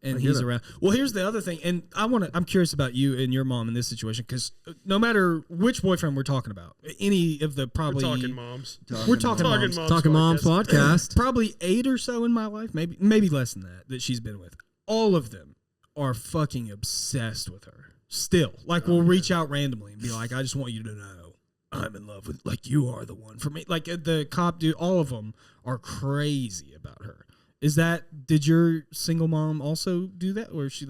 Yeah. And he's around. Well, here's the other thing. And I'm curious about you and your mom in this situation because no matter which boyfriend we're talking about, any of the probably. We're talking moms. We're talking moms. Talking moms podcast. Probably 8 or so in my life, maybe less than that she's been with. All of them are fucking obsessed with her. Still, we'll reach out randomly and be like, I just want you to know I'm in love with, you are the one for me. The cop dude, all of them are crazy about her. Did your single mom also do that? Or is she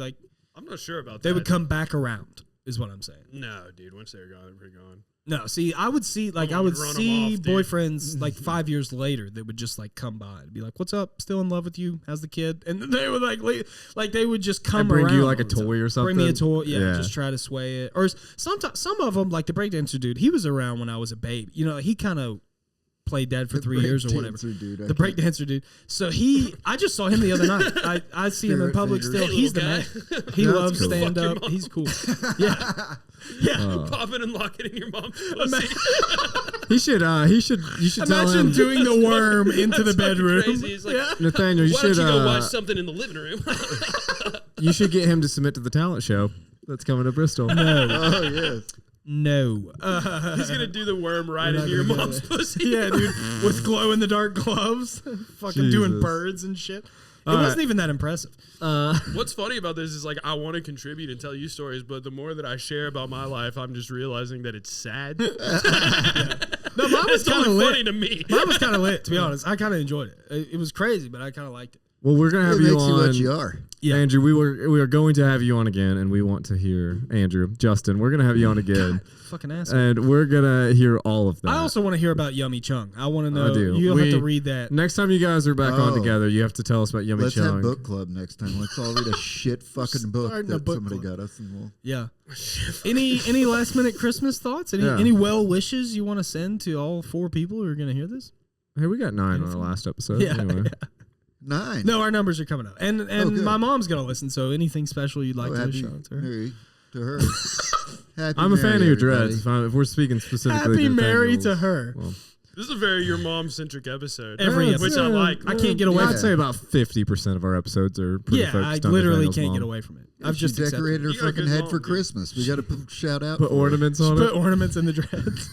I'm not sure about that. They would come back around, is what I'm saying. No, dude, once they're gone, they're gone. No, see, I would see, I would see boyfriends 5 years later that would just come by and be like, "What's up? Still in love with you? How's the kid?" And they would they would just come and bring around. You a toy or something. Bring me a toy, yeah. Just try to sway it. Or sometimes some of them, the breakdancer dude, he was around when I was a baby. He kind of played dad for 3 years or whatever. Dude, The breakdancer dude. So I just saw him the other night. I see him in public still. He's the man. He loves cool. stand up. He's cool. Yeah. Yeah. Popping and locking in your mom's pussy. You should tell Imagine him. doing the worm into the bedroom. Crazy. He's like, Nathaniel, why don't you go watch something in the living room? you should get him to submit to the talent show that's coming to Bristol. No. Oh yeah. No. He's gonna do the worm right into your mom's pussy. Yeah, dude. With glow in the dark gloves. Fucking doing Jesus. birds and shit. It All wasn't right. even that impressive. What's funny about this is like I want to contribute and tell you stories, but the more that I share about my life, I'm just realizing that it's sad. No, mine was It's kind of only lit. funny to me. Mine was kind of lit, to be honest. I kind of enjoyed it. It was crazy, but I kind of liked it. Well, we're gonna have It you makes you on. what you are. Yeah. Andrew, we are going to have you on again, and we want to hear Justin. We're gonna have you on again, Fucking asshole. and we're gonna hear all of that. I also want to hear about Yummy Chung. I want to know. I do. You'll have to read that. Next time you guys are back on Oh. together, you have to tell us about Yummy Let's Chung. have book club next time. Let's all read a shit fucking book Starting a that book somebody club. got us, and we'll. Yeah. Any last minute Christmas thoughts? Any well wishes you want to send to all 4 people who are going to hear this? Hey, we got 9 on our last episode. Yeah. Anyway. 9. No, our numbers are coming up, and good. my mom's going to listen. So anything special you'd like to happy shout out to her? Mary to her. Happy I'm a fan of Mary, your everybody. dreads. If we're speaking specifically, Happy to Mary Nathaniel's. to her. Well, This is a very your mom centric episode. Every yeah, episode. which I like. I can't get away I'd from say it. about 50% of our episodes are pretty Yeah, I focused on literally Nathaniel's can't mom. get away from it. Yeah, I've she just accepted decorated her You got a fucking good head mom, for dude. Christmas. We got to shout out. Put for her. ornaments on Put it. ornaments in the dreads.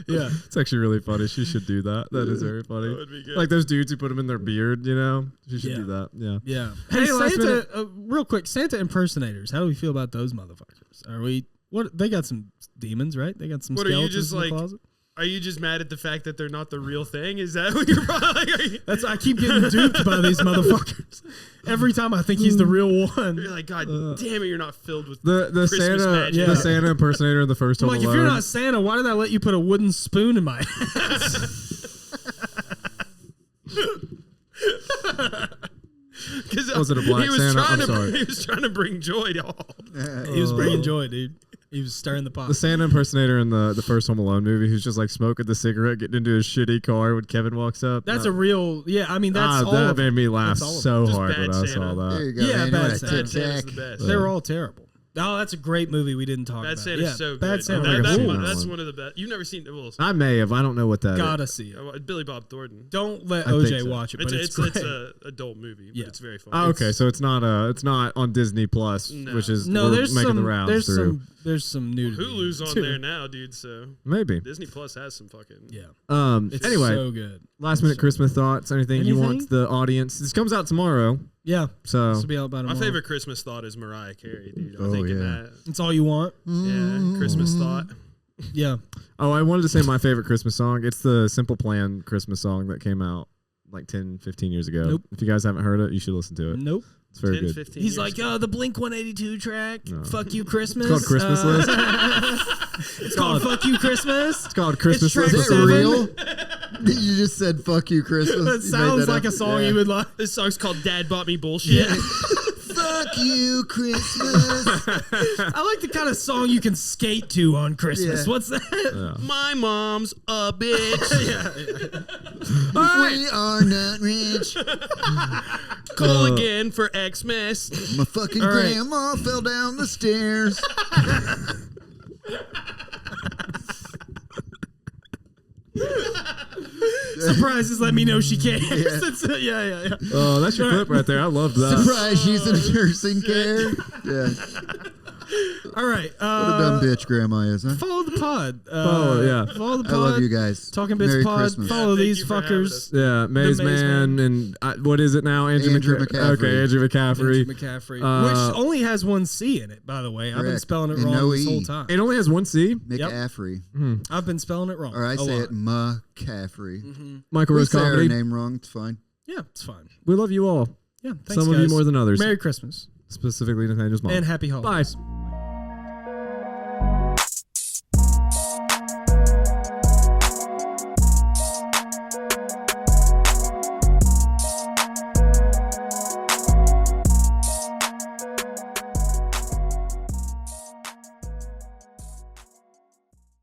Yeah. It's actually really funny. She should do that. That is very funny. That would be good. Like those dudes who put them in their beard, you know? She should Yeah. do that. Yeah. Yeah. Hey, Hey, last Santa, minute- real quick, Santa impersonators. How do we feel about those motherfuckers? Are we? What? They got some demons, right? They got some What, are you skeletons just in the like- closet. Are you just mad at the fact that they're not the real thing? Is that what you're probably like? Are you, That's I keep getting duped by these motherfuckers. Every time I think he's the real one. you're like, God damn it, you're not filled with The Christmas Santa magic. the Santa impersonator in the first I'm Home like, if Alone. you're not Santa, why did I let you put a wooden spoon in my ass? Because Was it a black he was Santa? Trying I'm to, sorry. He was trying to bring joy to all. He was bringing joy, dude. He was stirring the pot. The Santa impersonator in the first Home Alone movie who's just like smoking the cigarette, getting into his shitty car when Kevin walks up. That's a real, yeah. I mean, that's all that of made me laugh That's all of so Just hard bad when I Santa. saw There that. you go. Yeah, man. You bad wanna Santa. tit Bad Santa's tack? the best. They were all terrible. Oh, that's a great movie we didn't talk Bad about. Santa's Yeah, so good. Bad Santa. I don't think I've seen that That's one. one of the best. You've never seen well, I may have. I don't know what that is. Gotta see it. Billy Bob Thornton. Don't let I think OJ so. watch it, but it's It's great. a adult movie, but Yeah. it's very fun. Oh, okay, so it's not on Disney Plus, No. which is No, we're there's making some. the rounds There's through. some nudity. Hulu's on too. there now, dude. So Maybe. Disney Plus has some fucking. Yeah. It's Anyway, so good. last minute so Christmas thoughts. Anything you want Anything? the audience? This comes out tomorrow, Yeah. so This will be out by My tomorrow. favorite Christmas thought is Mariah Carey, dude. I'm Oh, thinking yeah. that. It's all you want. Yeah, Christmas thought. Yeah. Oh, I wanted to say my favorite Christmas song. It's the Simple Plan Christmas song that came out like 10, 15 years ago. Nope. If you guys haven't heard it, you should listen to it. Nope. It's very 10, good. 15 He's years like, ago. the Blink 182 track. No. Fuck you, Christmas. It's called Christmas List. It's called Fuck You, Christmas. It's called Christmas track List. Is it 7. real? You just said "fuck you, Christmas." That You made sounds that like up? a song Yeah. you would like. This song's called Dad Bought Me Bullshit. Fuck you, Christmas. I like the kind of song you can skate to on Christmas. Yeah. What's that? My mom's a bitch. We are not rich. Call again for Xmas. My fucking All right. grandma fell down the stairs. Surprises let me know she cares. Yeah. Oh, that's your clip right there. I loved that. Surprise, she's in nursing care. Yeah. All right. What a dumb bitch grandma is, huh? Follow the pod. Follow, yeah. Follow the pod. I love you guys. Talking Bits Merry pod. Christmas. Follow Yeah, thank these you for having fuckers. us. Yeah, Maze Maze Man, Man. and what is it now? Andrew McCaffrey. Okay, Andrew McCaffrey. Andrew McCaffrey. Which only has one C in it, by the way. I've been Correct. spelling it And wrong no this E. whole time. It only has one C. McAffrey. I've been spelling it wrong. Or I a say lot. it McCaffrey. Michael We Rose say our Comedy. name wrong. It's fine. Yeah, it's fine. We love you all. Yeah, thanks, Some of you guys. more than others. Merry Christmas Specifically Nathaniel's mom. and happy holidays. Bye.